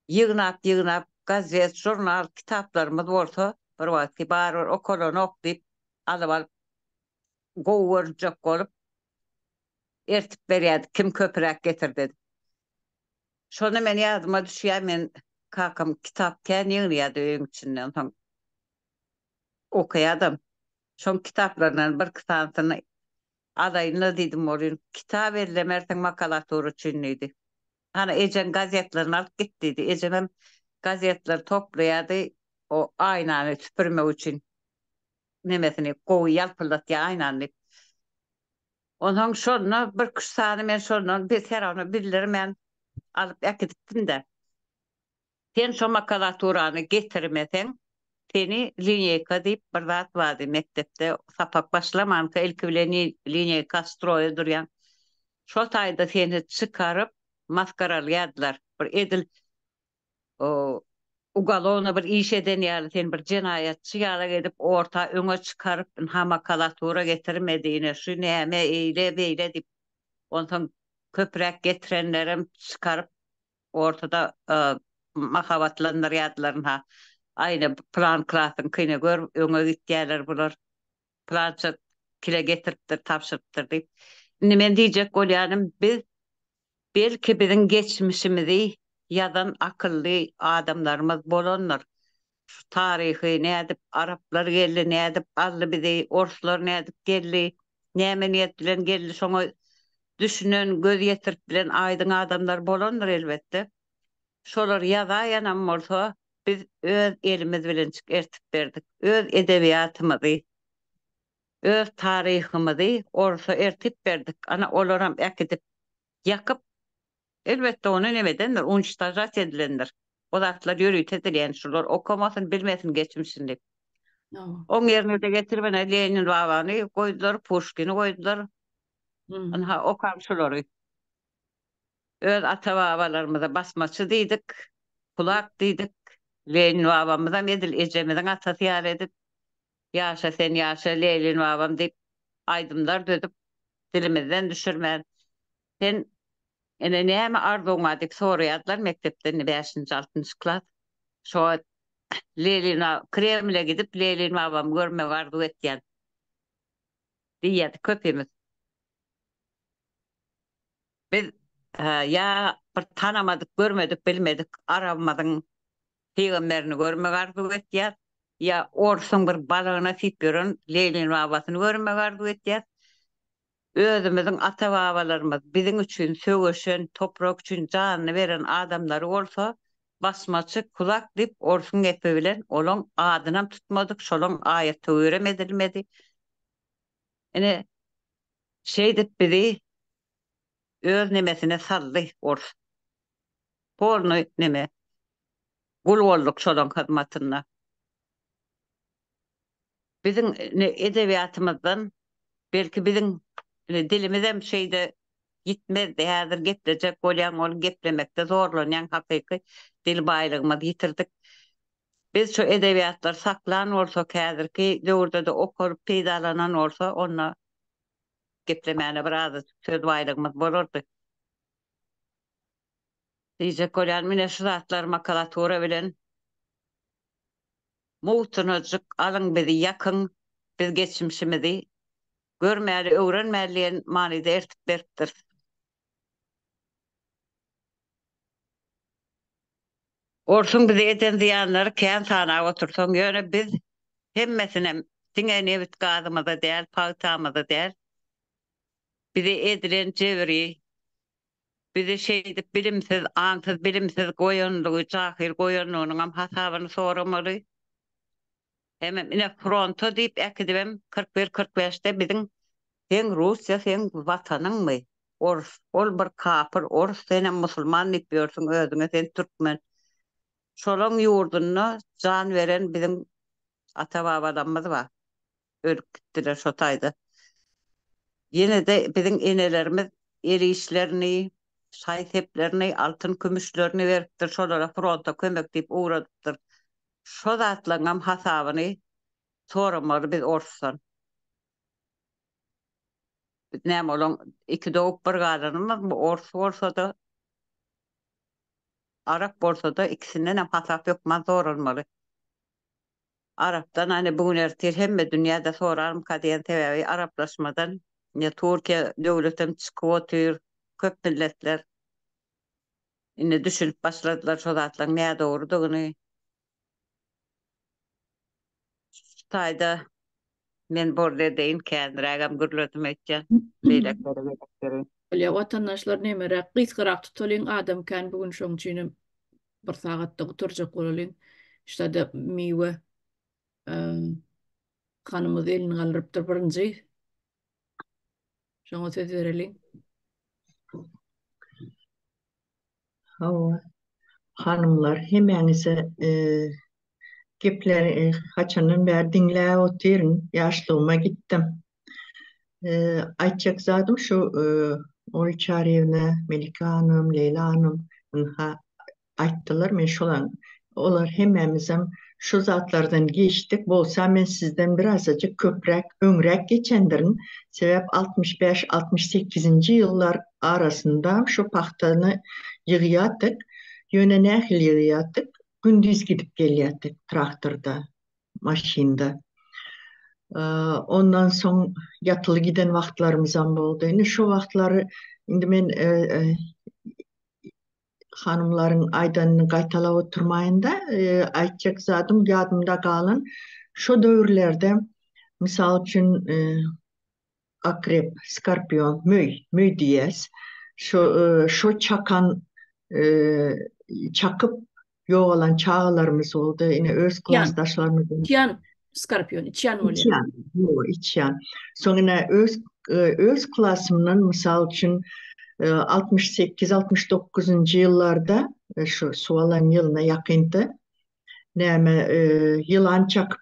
yığnap gazet, jurnal, kitaplarymyz bolsa bir wagtky bar okulan okdyp alyp alyp gowurjak bolup ertip berýärdi kim köpürek getirdi. Şonu men ýadyma düşýär, men kakam kitap kän ýygnaýardy öýüň içinden soň okuýardym. Şol kitaplardan bir kitasyny adaýyna diýdim bolýan. Kitap edilemersiň makulatura üçin idi. Hani ejen gazetlerini alıp gittiydi. Ejem gazetler toplaýardy o aynany süpürmek üçin. Nemesini gowy ýalpylatýa aynany. Ondan şonu bir kuşsany men şondan bir serany bildirmen alıp äkitdim de. Sen şo makulaturany getirmeseň seni lineyka diýip bir zat bardy mektepde sapak başlamanka ilki bilen lineyka stroýa durýan. Şo taýda seni çykaryp maskaralýardylar. Bir edil o ugalona bir iş eden ýaly sen bir jinayatçy ýaly edip orta öňe çykaryp ha makulatura getirmediğine şu näme eýle beýle diýip ondan köprek getirenlerim çykaryp ortada mahabatlandyrýardylar ha. Aýna plan klasyn kyna gör öňe gitýärler bular. Plança kile getiripdir, tapşyrypdyr diýip. Indi men diýjek bolýanym biz belki bizim geçmişimizi yadan akıllı adamlarımız bolanlar. Şu tarihi ne edip Araplar geldi, ne edip allı bizi, Orslar ne edip geldi, näme niyet bilen geldi, şoňa düşünen, göz yetirip bilen aydın adamlar bolanlar elbette. Şolar ýaza ýanam bolsa biz öz elimiz bilen ertip berdik. Öz edebiýatymyzy, öz tarihimizi orsa ertip berdik. Ana olaram äkidip ýakyp elbette onu nemedendir, unçtajat edilendir. O zatlar ýörüýt edilen şular okumasyn bilmesin geçmişini. Aba. Oň ýerine de getirmene Lenin babany goýdular, Pushkini goýdular. Ana okam şulary. Öz ata babalarymyza basmaçy diýdik, kulak diýdik. Lenin babamyza edil ejemizin atasy ýar edip, ýaşa sen ýaşa Lenin babam diýip aýdymlar dödüp dilimizden düşürmän. Sen ene näme arzuňa diýip soraýardylar mektepden 5-nji 6-njy klas. Şo Lelina Kremle gidip Lenin babam görmek arzu etýän. Diýýärdi köpemiz. Biz ya bir tanamadyk, görmedik, bilmedik, aramadyň peýgamberini görmek arzu etýär. Ya orsun bir balygyna sipýören Lenin babasyny görmek arzu etýär. Özümizin ata babalarymız bizim üçin sögeşen, toprak üçin janyny beren adamlar bolsa, basmaçy kulak dip orsun gepe bilen olaň adynam tutmadyk, şolaň aýaty öğremedilmedi. Ene şey dip bizi öz nemesine saldy ors. Porno neme? Gul bolduk şolaň hyzmatyna. Bizim edebiýatymyzdan belki bizim Dilimizem şeyde gitmezdi. Häzir geplecek bolýan ol geplemekde zorlanýan hakyky dil baýlygymyzy ýitirdik. Biz şu edebiýatlar saklan bolsa häzirki döwürde de okuryp peýdalanan bolsa onda geplemäne biraz söz baýlygymyz bolardy. Diýjek bolýan mine şu zatlar makalatura bilen muhtunajyk alyň bizi ýakyn, biz geçmişimizi görmäli, öwrenmäliýän manyda ertip beripdir. Orsun bize eden ziyanları kän sana otursun. Ýöne biz hemmesine diňe nebit gazymyza däl, pagtamyza däl. Bize edilen jebri, bize şeýdip bilimsiz, aňsyz, bilimsiz goýanlygy, jahil goýanlygynyň hasabyny soramaly. Hemem ine fronto diýip äkidibem 41-45'te biziň sen Russiýa, sen watanyňmy? Ol bir kapyr, sen musulman diýip ýörsiň özüňe, sen türkmen. Şolaň ýurduny jan beren biziň ata-babalarymyz bar. Ölüp gitdiler şo taýda. Ýene de biziň enelerimiz el işlerini, şaý seplerini, altyn kümüşlerini beripdir, şolara fronta kömek diýip uğradypdyr. Şo zatlaryň hasabyny soramaly biz Orssan. Näme olan iki dowup bir galanymyz bu Ors bolsa da Arap bolsa da ikisinden hem hasap ýokman sorulmaly. Arapdan hani bugün ertir hemme dünýäde sorarym kadiýen sebäbi araplaşmadan ya Türkiýe döwletem çykyp otyr, köp milletler ine düşünüp başladylar şo zatlaryň näme dogrudygyny. Taýda men borda deýin kändirägem gürledim etjen. Beýlekleri. Öyle vatandaşlar nemerek gysgyrak tutulyň adam kän bugün şoň üçin bir sagatda oturjak bolalyn. İşte de miwe kanımız elini kaldırıptır birinci. Şoňa söz berelin. Hawa hanımlar hemeňize gepleri haçandan bäri diňläp otyryň. Ýaşlygyma gitdim. Aýtjak zadym şu Oy Çarewna, Melika hanım, Leyla hanım aýtdylar. Men şolan olar hemmemizem şu zatlardan geçtik. Bolsa men sizden birazcık köprek, öňrek geçendirin. Sebep 65-68-nji ýyllar arasında şu pahtany ýygýatdyk. Ýöne nähil ýygýatdyk. Gündüz gidip gelýärdik traktorda, maşinda. Ondan soň yatılı giden wagtlarymyzam boldy. Indi şu wagtlary indi men hanımlaryň aýdanyny gaýtalap oturmaýynda aýtjak zadym ýadymda galan şu döwürlerde misal üçin akrep, skorpion, möý diýes. Şu çakan çakıp ýogalan çağlarymyz boldy. Ine öz klassdaşlarymyz Tiyan, skorpion, içyan bolýar. içyan. Soňra öz klassymyň misal üçin 68-69-njy ýyllarda şu suwalan ýylyna ýakyndy. Näme ýylan çakıp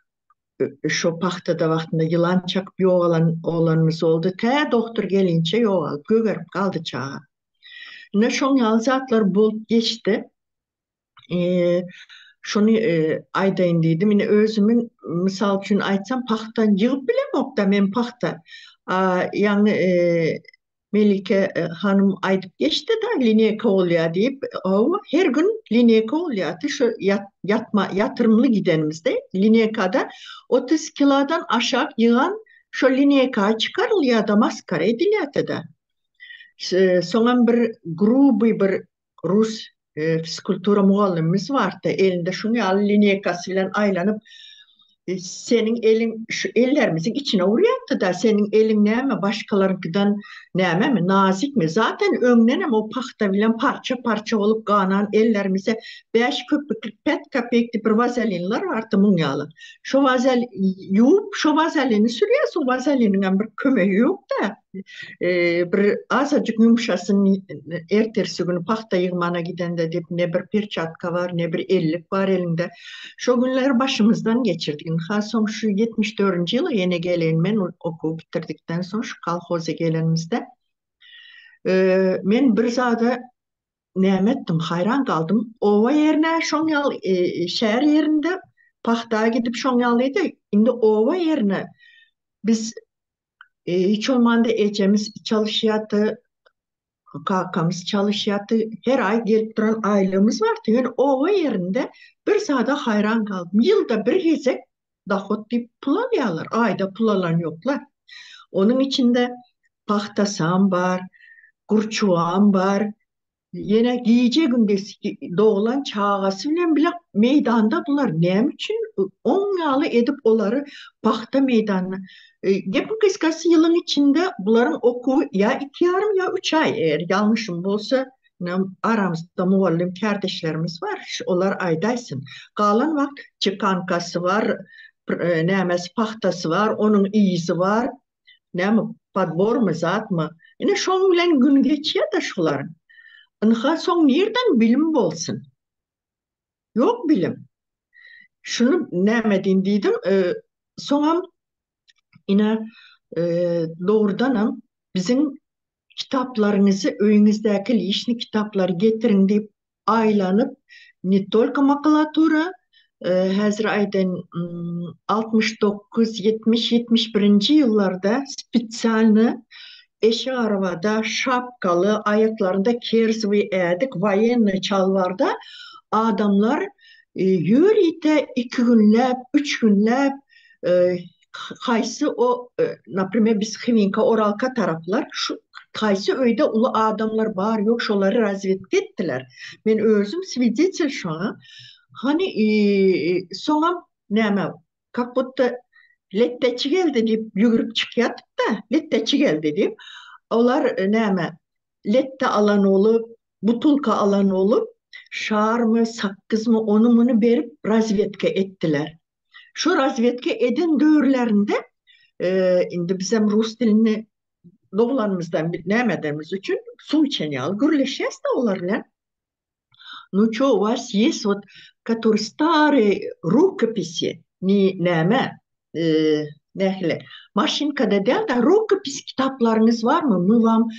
şu pahtada wagtynda ýylan çakıp ýogalan oglanymyz boldy. Tä doktor gelinçe ýogalyp gögerip kaldy çağa. Ne şoň ýalzatlar bolup geçdi. Şunu aýdaýyn diýdim. Ine özümün misal üçin aýtsam pahtan ýygyp bilemokda men pahta. Ýani Melike hanım aýdyp geçdi da liniyeka bolýar diýip, her gün liniyeka bolýardy. Şu yatırımlı gidenimizde liniyekada 30 kilodan aşağı ýygan şu liniyeka çıkarylýar da maskara edilýärdi da. Soňam bir gruby bir Rus fizkultura mugallimimiz vardı. Elinde şunu al liniyekası bilen aylanyp senin elin şu ellerimizin içine uğrayattı da senin elin näme başkalarınkidan näme mi nazik mi zaten öňden o pahta bilen parça parça olup ganan ellerimize 5 köpüklük pet kapekli bir vazelinler vardı munyalı. Şu vazel yup şu vazelini sürüyorsun vazelinin bir kömeği yok da Bir azıcık yumuşasın ertesi günü pahta yığmana gidende deyip ne bir perçatka var ne bir ellik var elinde. Şu günleri başımızdan geçirdik. Ha son şu 74. yılı yeni gelen men okul bitirdikten sonra şu kalhoza gelenimizde men bir zada nemettim hayran kaldım. Ova yerine şon yal şehir yerinde pahtaya gidip şon yalıydı. Şimdi ova yerine biz hiç olmanda ecemiz çalışıyatı, kakamız çalışıyatı, her ay gelip duran aylığımız vardı. Yani ova yerinde bir sahada hayran kaldım. Yılda bir hezek dahot deyip pul alıyorlar. Ayda pul alan yoklar. Onun içinde pahtasam var, kurçuğam var. Yine giyecek gündesi doğulan çağası bile meydanda bular. Ne için? On yağlı edip onları pahta meydanına. Gepin kıskası yılın içinde bunların oku ya 2 yarım ya 3 ay eğer yanlışım olsa aramızda muallim kardeşlerimiz var. Onlar aydaysın. Kalan vakt çıkankası var, nemesi pahtası var, onun iyisi var. Ne mi? Padbor mu zat mı? Yine şon bilen gün geçiyor da şuların. Anha son nereden bilim bolsun? Yok bilim. Şunu nemedin dedim. Sonra yine doğrudanım bizim kitaplarınızı öyünüzdeki lişni kitapları getirin deyip aylanıp ne только makulatura hazır aydan 69, 70, 71. yıllarda spesialni eşi arabada şapkalı, ayaklarında kerzvi edik, vayenli çalvarda adamlar yürüyte 2 günlep, 3 günlep kaysı o, например, biz Hıvinka, Oralka taraflar, şu kaysı öyde ulu adamlar var yok, şoları razvetke ettiler. Ben özüm свидетель şu an. Hani sonra neme, как будто letteçi geldi deyip yürüyüp çıkıyorduk da letteçi geldi deyip onlar neme lette alan olup butulka alan olup şar mı sakkız mı onu bunu verip razvetke ettiler. Şu razvetke eden dövrlerinde şimdi bizim Rus dilini doğulanımızdan bilmediğimiz için su içeniyal gürleşeceğiz de onlarla. Ну что, у вас есть вот, которые старые рукописи, не нeme, nehle, Maşinka'da değil de rukopis kitaplarınız var mı? Мы вам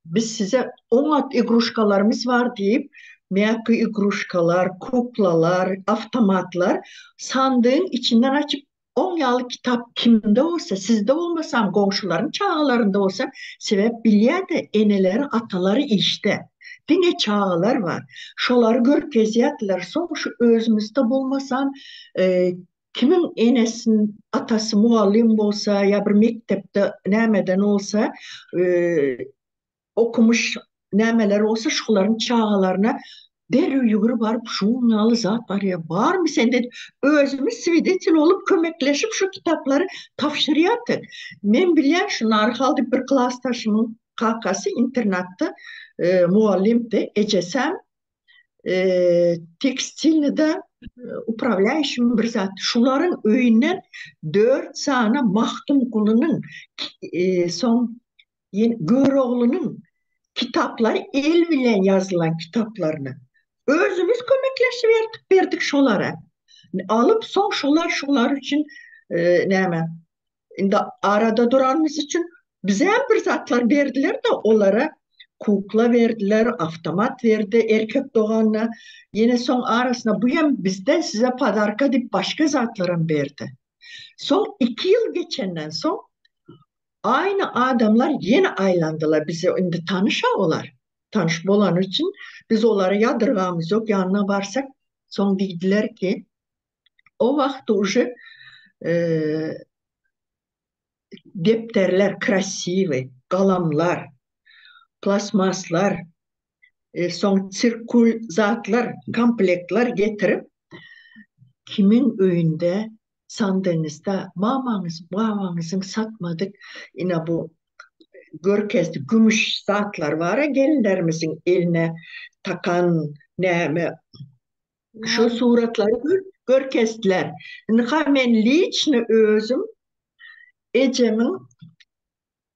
biz size 10 igruşkalarımız var deyip meyakı igruşkalar, kuklalar, avtomatlar sandığın içinden açıp 10 yıllık kitap kimde olsa, sizde olmasam, komşuların çağlarında olsa sebep biliyor da eneleri, ataları işte. Dine çağlar var. Şoları gör keziyatlar. Son şu özümüzde bulmasan kimin enesin atası muallim olsa ya bir mektepte nemeden olsa okumuş nemeler olsa şoların çağlarına derü yugur var. Şunnalı zat var ya. Var mı sende? Özümüz svidetil olup kömekleşip şu kitapları tavşırıyatı. Ben bilen şunlar halde bir klastaşımın kakası internatta muallimdi. Ecesem tekstilini de upravляющим bir zat. Şuların öyünden 4 tane Mahtum Kulu'nun son Göroğlu'nun kitapları el bilen yazılan kitaplarını özümüz kömekleşiverdik verdik şolara. Alıp son şolar için neyme şimdi arada duranımız için bize bir zatlar verdiler de onlara kukla verdiler, avtomat verdi, erkek doğanına. Yine son arasında bu yan bizden size padarka deyip başka zatlara verdi. Son 2 yıl geçenden son aynı adamlar yine aylandılar bize. Şimdi tanışaolar. Tanışma olan için biz onlara yadırgamız yok. Yanına varsak son dediler ki o vakit уже defterler krasivi, kalamlar, plasmaslar, son sirkul zatlar, komplektler getirip kimin öyünde sandığınızda mamanız, babamızın satmadık yine bu görkezli gümüş zatlar var ya gelinlerimizin eline takan neme şu suratları görkezdiler. Men liçni özüm Ecemin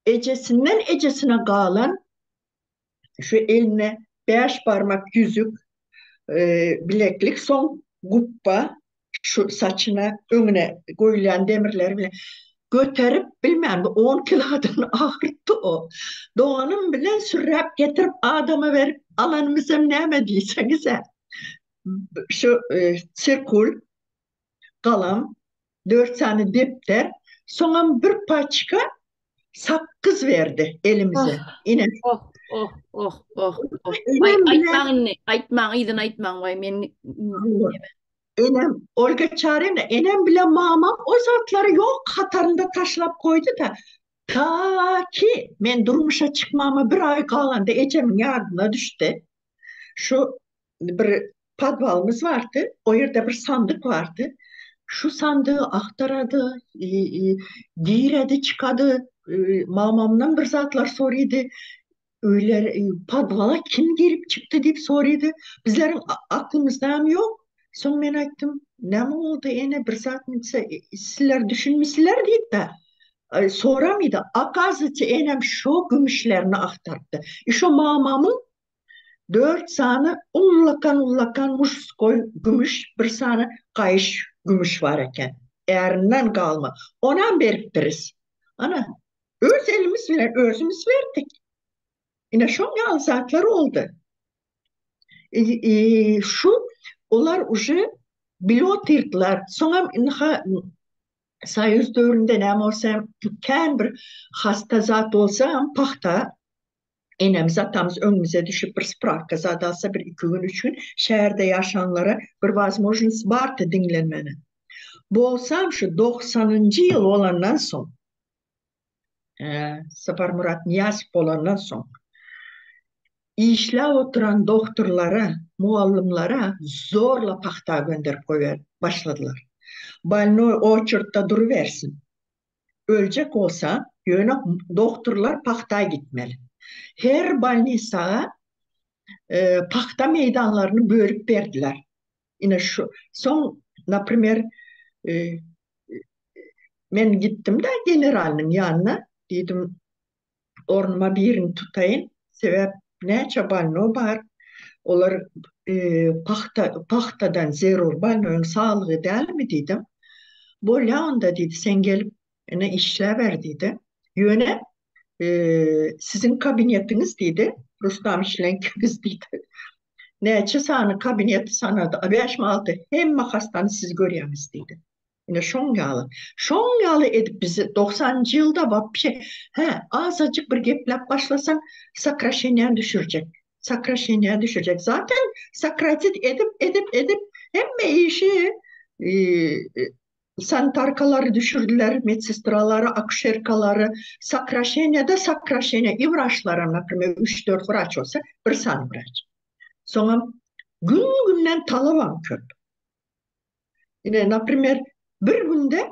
ecesinden ecesine kalan şu eline 5 parmak yüzük, bileklik, son guppa, şu saçına önüne koyulan demirleri bile götürüp bilmem 10 kilodan ağırttı o. Doğanın bile sürüp getirip adama verip alanımıza ne diyseniz şu sirkul, kalam, 4 tane defter, sonra bir paçka sakız verdi elimize. Oh, Yine oh, oh, oh, oh, oh. Ay, enem bile aytmağın ne? Aytmağın, iyiden aytmağın vay. enem Olga çağırayım da enem bile mamam o zatları yok katarında taşlap koydu da ta ki ben durmuşa çıkmama bir ay kalanda Ecem'in yardımına düştü. Şu bir padvalımız vardı. O yerde bir sandık vardı. Şu sandığı aktaradı, diredi çıkadı. Mamamdan bir zatlar soruydu. Öyle padvala kim girip çıktı deyip soruydu. Bizlerin aklımızda mı yok. Son ben ettim. Ne mi oldu ene bir zat mı sizler düşünmüşler deyip de sonra mıydı? Akazıcı enem şu gümüşlerini aktardı. İşte mamamın 4 tane ullakan muşkoy gümüş, bir tane kayış gümüş var eken. Erinden kalma. Ona verip biriz. Ana, öz elimiz bilen özümüz verdik. Yine şu an zatlar oldu. Şu onlar ucu pilot yırttılar. Sonra sayız dövründe ne olsam tüken bir hasta zat olsam pahta enemiz atamız önümüze düşüp bir spravka zadalsa bir 2 gün 3 gün şehirde yaşayanlara bir возможность vardı dinlenmeni. Bu olsam şu 90. yıl olandan son Sapar Murat Niyazov olandan son işle oturan doktorlara, muallimlara zorla pahta gönderip koyuyor, başladılar. Balnoy oçurtta duruversin. Ölecek olsa yöne doktorlar pahtaya gitmeli. Her balnisağa pahta meydanlarını bölüp verdiler. Yine şu son, например, e, ben gittim de generalinin yanına dedim ornuma birini tutayım. Sebep ne çabalno var. Onlar pahtadan zerur balno'nun sağlığı değil mi dedim. Böyle onda dedi sen gelip ne işle ver dedi. Yöne sizin kabinetiniz dedi. Rustam işlenkiniz dedi. Neçe sana kabineti sana da 5-6 hem hastanı siz görüyorsunuz dedi. Yine şongalı. Şongalı edip bizi 90. yılda bak bir şey. Azıcık bir geplep başlasan sakraşenyen düşürecek. Sakraşenyen düşürecek. Zaten sakratit edip hem işi e, sanitarkaları düşürdüler, medsestraları, akşerkaları, sakraşenya, ivraçlara, например, 3-4 vraç olsa bir tane vraç. Sonra gün günden talavan köp. Yine например bir günde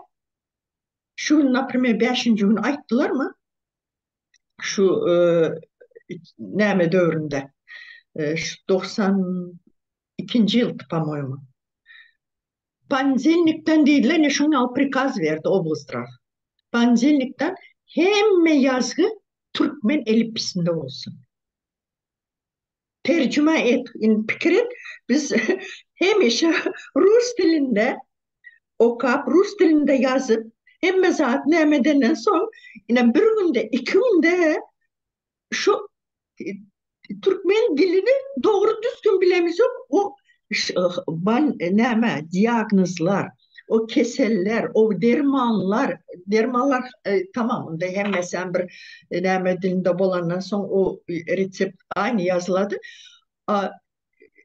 şu например 5. gün ayttılar mı? Şu neme dövründe şu 92. yıl по-моему. Panzelnikten değil ne şunu prikaz verdi областрав. Panzelnikten hem yazgı Türkmen elipisinde olsun. Tercüme et, fikrin biz hem işe Rus dilinde okap, Rus dilinde yazıp hem zaten nemeden son yine bir günde 2 günde şu Türkmen dilini doğru düzgün bilemiz yok. O diyagnozlar, o keseller, o dermanlar tamamında hem mesela bir neme dilinde olandan sonra o resept aynı yazıladı.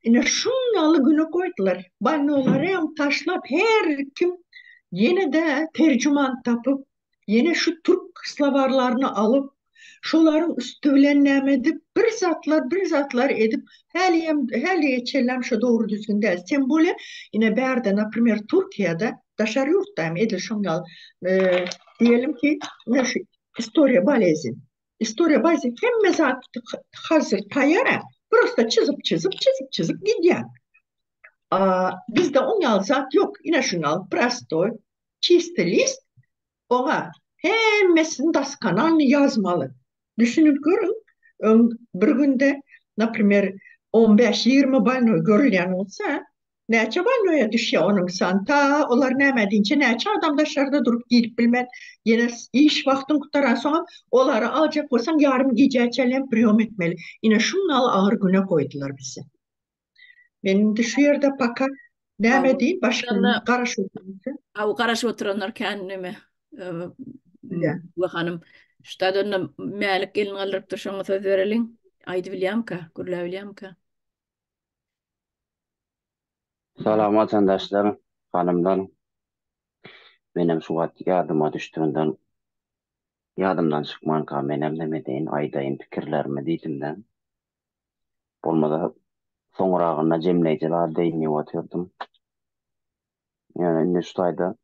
Yine şunyalı günü koydular. Balnoları hem taşlap her kim yine de tercüman tapıp yine şu Türk slavarlarını alıp şoların üstüyle edip bir zatlar edip her geçelim şu doğru düzgün değil. Sen böyle yine bir yerde например Türkiye'de dışarı yurttayım edil şungal diyelim ki ne şu istorya balezin. İstorya balezin hem mezat hazır tayara просто çizip gidiyor. Bizde on yal zat yok. Yine şunal, prostoy, çisti list, ona hemmesini daskanan yazmalı. Düşünüp görün, bir günde, napример, 15-20 balno görülyen olsa, neçe balnoya düşüyor onun santa, olar nemedince neçe adam dışarıda durup giyip bilmen, yine iş vaktin kutaran sonra, oları alacak olsan yarım giyeceğiçelen priyom etmeli. Yine şunnalı ağır güne koydular bizi. Benim de şu yerde baka, Aw, nemediğim başka oturanlar, karaş oturması. Garaşıp oturanlar kendime. Ya. Bu hanım. Ştadonna melik gelin alırıp turşan söz verelim. Aydı bilýän ka, gürlä bilýän ka. Salam vatandaşlarım, hanımlar. Benim şu vakti yadıma düştüğünden yadımdan çıkman ka menem demedeyin aydayın fikirlerimi deyimden. Olmada soňragynda jemleýijiler deýinip oturdum. Yani ne şutayda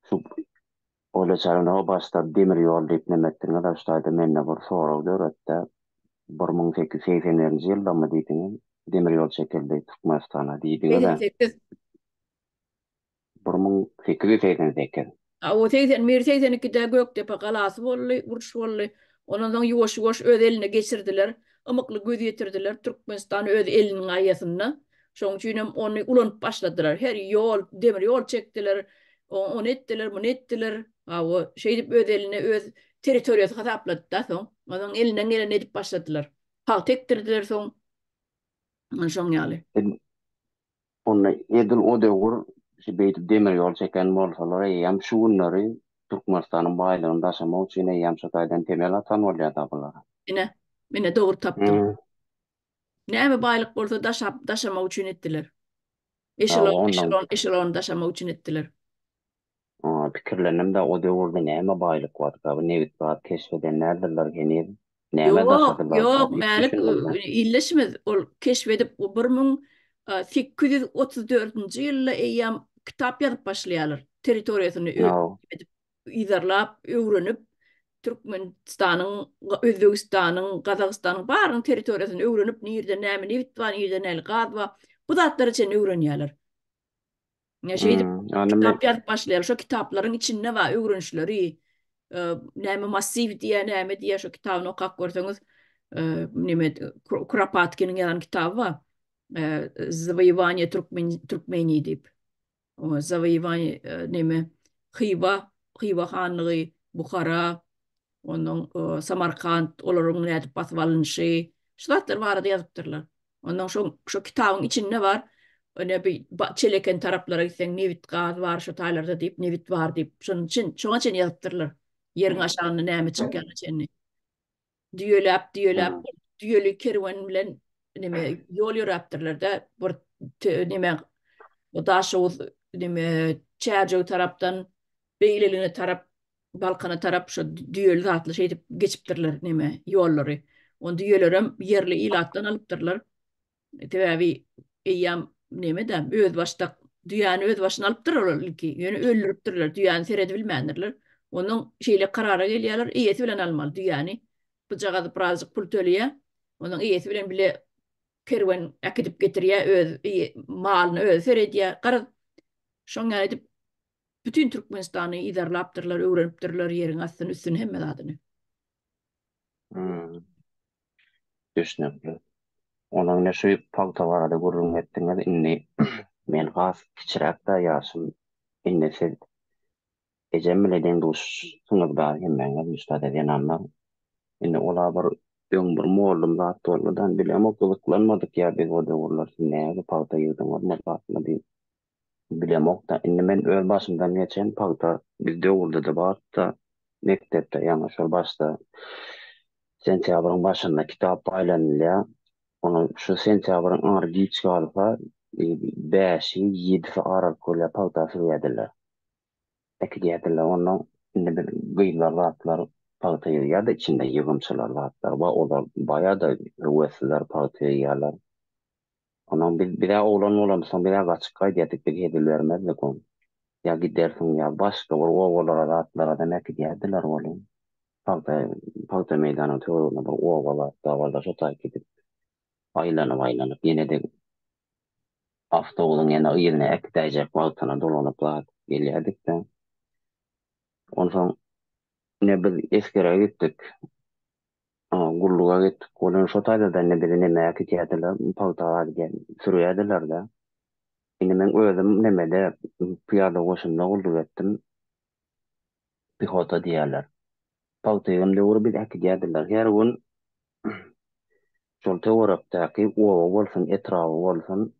şu olaçarına başta demir yol deyip nemettirine de şutayda menne bir soraw döretde 1880-nji ýylda mı diýdiňiz demir yol çekildi Türkmenistana diýdiňiz de 88. 1888. O 82'de Göktepe galasy bolly, uruş bolly. Ondan soň ýuwaş-ýuwaş öz eline geçirdiler. Ymykly göz ýetirdiler Türkmenistan öz eliniň aýasyna. Şoň üçin hem ony ulanyp başladylar. Her ýol, demir ýol çekdiler. Onu etdiler, bunu etdiler. O şey dip öz eline öz territoriýasy hasaplady da soň. Ondan elinden geleni edip başladylar. Halk tekdirdiler soň. Şoň ýaly. Onu edil o döwür beýtip demir ýol çeken bolsalar ýam şu günleri Türkmenistanyň baýlygyny daşamak üçin ýam şu taýdan temel atan bolýar bular. Mine dogry tapdym. Näme baýlyk bolsa daşamak üçin etdiler. Eşelon daşamak üçin etdiler. Pikirlerim de o döwürde näme baýlyk bar, gaby nebit bar keşfedenlerdirler gene. Näme daşadylar? Yok, mälik illeşmez. Ol keşfedip 1834-nji ýylda eýýam kitap ýazyp başlaýarlar. Territoriýasyny edip, izarlap, öwrenip, Türkmenistanyň, Özbegistanyň, Gazagystanyň baryň territoriýasyny öwrenip, nirde näme nebit bar, nirde näle gaz bar. Bu zatlar için öwrenýärler. Kitap ýazyp başlaýarlar. Şo kitaplaryň içinde bar öwrenişleri, näme massiv diýe, näme diýe şo kitabyny okap görseňiz, nime Kuropatkin'in ýazan kitaby bar. Завоевание Türkmeni deyip. O Завоевание neme Xiva hanlygy, Bukhara, onun Samarkand, olaryň nädip basyp alynşy, şulatlar barada ýazypdyrlar. Ondan şu kitabyň içinde bar. Öne bir çeleken taraplara gitsen nevit gaz var şu taýlarda deyip nevit var deyip şonuň şoňa çen ýazypdyrlar. Ýeriň aşagyna näme çykýany çenni. Düýelap düýeli kerwen bilen neme ýol ýörapdyrlar da bir neme o daşoz neme çäjow tarapdan beýleline tarap balkana tarap şu düýel zatly şey dip geçipdirler neme ýollary. On düýelerim ýerli ilatdan alypdyrlar. Tebi eýýam neme de öz başda düýäni öz başyna alypdyrlar ilki. Ýöne öldüripdirler, düýäni seredip bilmändirler. Onuň şeýle karara gelýärler, eýeti bilen almaly düýäni. Bu jagada birazjyk pul töleýär. Onuň eýeti bilen bile kerwen akidip getirýär, öz malyny öz seredýär. Gara şoňa edip bütün Türkmenistany idarlapdyrlar, öwrenipdirler ýeriň astyny üstüne hemme zadyny. Düşünüpler. Onuň ne şu pagta barada görüň etdiňiz inni men gas kiçirek da ýaşym inni sed ejem bilen duş suňyzda hemmeňe üstad eden anlar. Inni ola bir öň bir mollum zat bolmadan bilem okulyklanmadyk ýa biz o döwürler näme pagta ýerden olmadyk diýip bilem okda inni men öz başymdan geçen pagta biz döwürde de bar da mektepde ýa-ni şol başda sentýabryň başynda kitap aýlanylýar. Onu şu sentýabryň aňyr giýip çykarypa 5-7 arar kolya pagta sürýärdiler. Ekidýärdiler onu indi bir gıýlar zatlar pagta ýa-da içinde ýygymçylar zatlar we olar baýa da wesler pagta ýalar. Onun bir oğlan olamsa bir gaçyk gaýdyk bir hedil bermezdik on. Ya gidersin ya başga bir oğlanlara zatlara demek edýärdiler oğlum. Pagta meýdanyň töwerine bir oğlan dawalda şotaýyp gidip aýlanyp ýene de awtobusyň ýene ýerine ekdäjek wagtyna dolanyp gelýärdik de. Ondan ne biz eskere gittik. Gulluğa gittik. Olan şu tayda da ne bileyim ne merak etiyadiler. Pagtağa gel sürüyadiler de. Indi men özüm nemede piyada koşumda gulluk ettim. Pihota diýerler. Pagtygym döwür bir ekidýärdiler. Her gün şol töwerepdäki owa bolsun, etrafy bolsun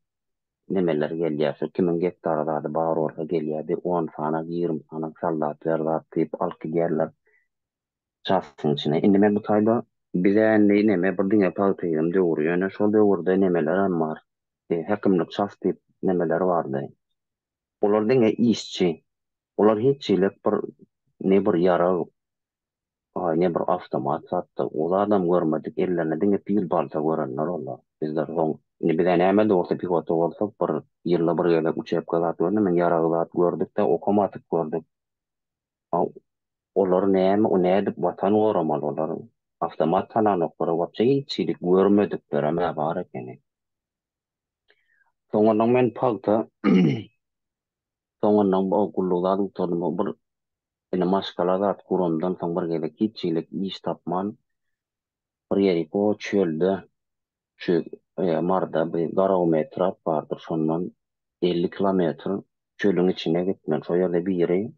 nemeler gelýär. Şu kimin gektarda bar bolsa gelýärdi. 10 sana, 20 sana sallat berler diýip alyp gidýärler. Çastyň içine. Indi men bu taýda bilen neme bir diňe pagtygym döwür. Ýöne şol döwürde nemeler hem bar. Hekimlik çast diýip nemeler bardy. Olar diňe işçi. Olar hiç çeýlek bir ne bir ýara ne bir avtomat satdy. O adam görmedik ellerine diňe pil balta görenler olar. Bizler soň indi bilen näme de bolsa pihota bolsa bir ýylda bir ýere uçap galat görnüm men ýaragylat gördük de okomatik gördük. Olar näme o näde watan goramal olar. Avtomat tananoklara wapça hiç çeýlik görmedik bereme bar ekeni. Soňandan men pagta soňandan bu gulluglar tutulmy bir ene maskaladat kurumdan soň bir gelek hiç çeýlik iş tapman bir ýeri go çölde şu marda bir garometrap bardyr şondan 50 kilometr çölüň içine gitmen şo ýerde bir ýeri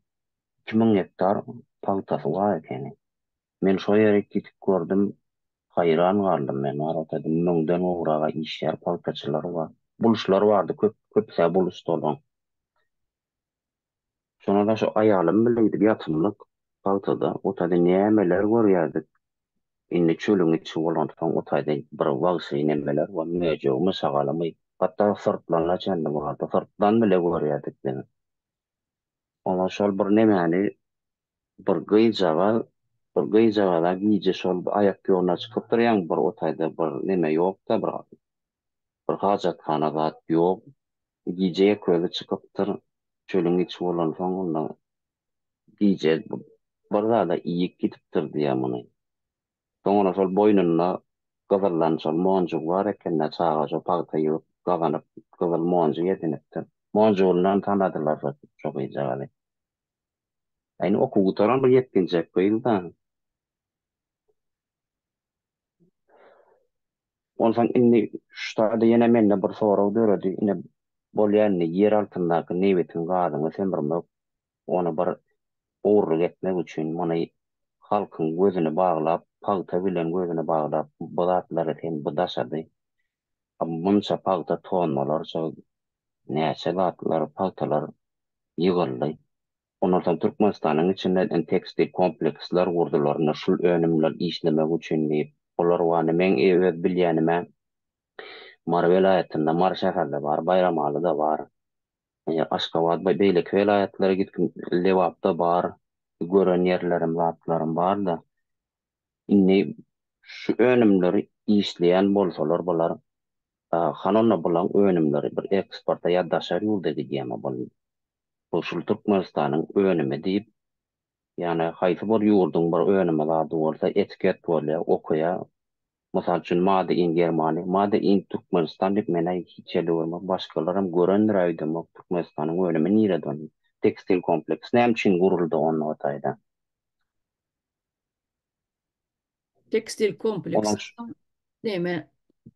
2000 hektar pagtasy var ekeni. Men şo ýere gidip gördüm, hayran galdym men. Arada müňden ograga işler pagtaçylar bar. Buluşlar bardy, köpse buluş dolan. Şona da şu ayalym bileydi ýatymlyk pagtada o taýda nämeler görýärdik. Indi çölüň içi bolan soň o taýda bir wagty nemeler we möjegimi sagalamy. Hatda sırtlanla çendim bardy. Sırtlan bile görýärdik beni. Ona şol bir nemeni bir gyýjaga giýje şol ayak ýoluna çykyp durýan bir o taýda bir neme ýok da bir hajatxana zat ýok. Giýjeye közi çykypdyr. Çölüň içi bolan soň onda giýje bir zada iýik gidipdir diýemini. Soňra şol boýnuna gyzyllan şol monjuk bar ekenne çaga şol pagtaýy gazanyp gyzyl monjuk edinipdir. Monjugyndan tanadylar şol gyýjagaly. Aýny okugutaran bir 7-nji ýylda. Ondan indi şu taýda ýene mende bir sorag döredi. Ine bolýanny ýer altyndaky nebetin gazyny söndürmek, onu bir owrluk etmek üçin many halkyň gözüni baglap, pagta bilen gözüni baglap, bu zatlary hem bu daşady. Munça pagta tonmalar, şol näçe zatlar, pagtalar ýygyldy. Ondan soň Türkmenistanyň içinde tekstil kompleksler gurdular, şul önümler işlemek üçin diýip. Olar wany men öz bilýänime Mar vilayetinde, Mar şäherde bar, Bayramalyda bar. Aşgabat beýleki vilayetlere gitdim, Lewapda bar, gören ýerlerim, zatlarym bar da. Indi şu önümleri işleyen bolsalar bolar, hanonda bolan önümleri bir eksporta ýa-daşar ýolda gidýärmi bolan. Bu şul Türkmenistanyň önümi diýip, ýani haýsy bir ýurdun bir önümi zady bolsa etiket bolýar, okuýar. Masal üçin Made in Germany, Made in Türkmenistan diýip mene hiç ýerde görmek, başgalarym görendir aýdym Türkmenistanyň önümi nireden. Tekstil kompleks näme üçin guruldy onu taýda. Tekstil kompleks näme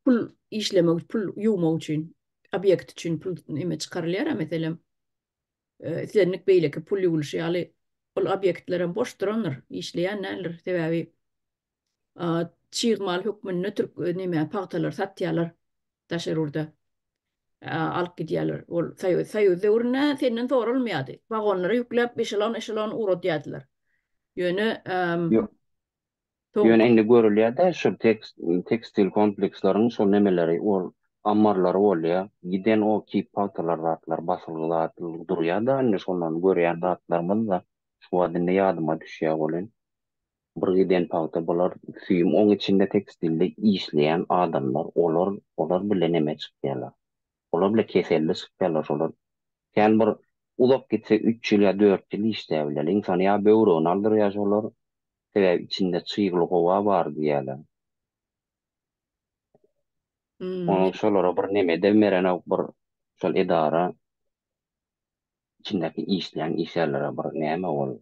pul işlemek, pul ýuwmak üçin, obyekt üçin pul näme çykarylýar, meselem senlik beýleki pul ýuwulşy ýaly ol obyektler boş duranlar, işleýän näler sebäbi çiğmal hükmünde Türk näme pagtalar satýarlar daşarurda. Alyp gidýärler. Ol saýy döwrüne senden sorulmaýady. Vagonlara ýükläp eşelon uratýardylar. Ýöne Ýöne indi görülýär da şu tekstil kompleksleriň şol nemeleri, ol ammarlary bolýar. Giden o kip pagtalar zatlar basylgylar durýar da, indi şondan görýän zatlarymyz da şu wagtynda ýadyma düşýär bolan. Bir giden pagta bolar, süýüm oň içinde tekstilde işleyen adamlar, olar bilen neme çykýarlar. Olar bilen keselli çykýarlar şolar. Ken bir ulap gitse 3 ýyl ýa 4 ýyl işläýärler. Insan ýa böwrüni aldyrýar şolar. Sebäp içinde çyýgly gowa bar diýerler. Onuň şolara bir neme demmerene bir şol edara içindeki işleyen işlerlere bir näme bol.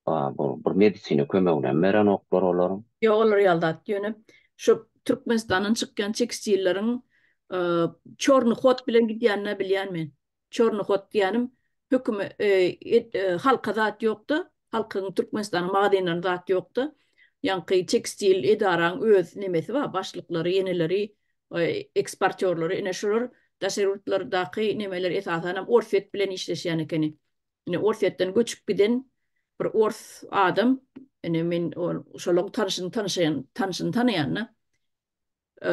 Bu medisine kömegine veren oklar olaryň. Yo olur yaldat yönü. Şu Türkmenistan'ın çıkan tekstillerin çornu hot bilen gidiyanna bilýän men. Çornu hot diýenim hükümü halka zat ýokdy. Halkyň Türkmenistan'ın magadynlaryna zat ýokdy. Ýanky tekstil edaran öz nemesi var, başlyklary, ýeneleri, eksportörleri, ine şular daşerutlardaky nemeler esasen Orfet bilen işleşýän ekeni. Ine Orfetden göçüp giden bir Orf adam, ine men şolong tanışyn tanıyanna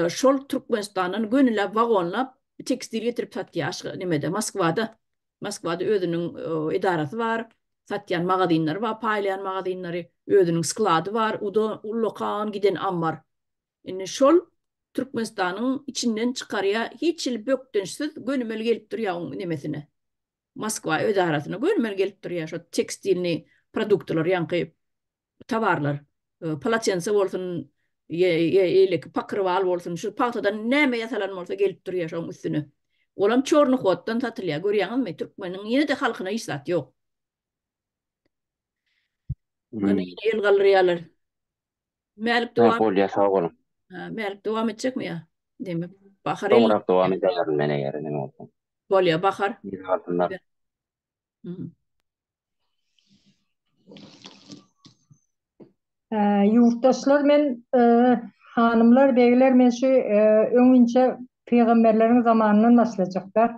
şol Türkmenistan'ın gönüle vagonlap tekstil getirip satýar nemede Moskvada özünün edarasy var, satýan magadynlar var, paýlayan magadynlary, özünün sklady var, uda lokan giden ambar. Ine şol Türkmenistan'ın içinden çıkarya hiç il bökdünsiz gönümel gelip durýan nemesine. Moskva edarasyna gönümel gelip durýar şo tekstilni produktlar, ýanky tavarlar, palatsense bolsun, pakırval bolsun, şu paltadan näme ýasalan bolsa gelip durýar şoň üstüne. Olam çornu hotdan satylýar, görýäňizmi? Türkmeniň ýene de halkyna hiç zat ýok. Gana ýene el galeriýalar. Mälik dowam, Bolýa sag bolun. mälik dowam etjekmi ýa? Demi, bahar el Soňrak dowam ederler mene ýere nime bolsun. bolýar, bahar. Ýa-da Mhm. Yurttaşlar men hanımlar, beyler men şu öňünçe peygamberlerin zamanından başlajaklar.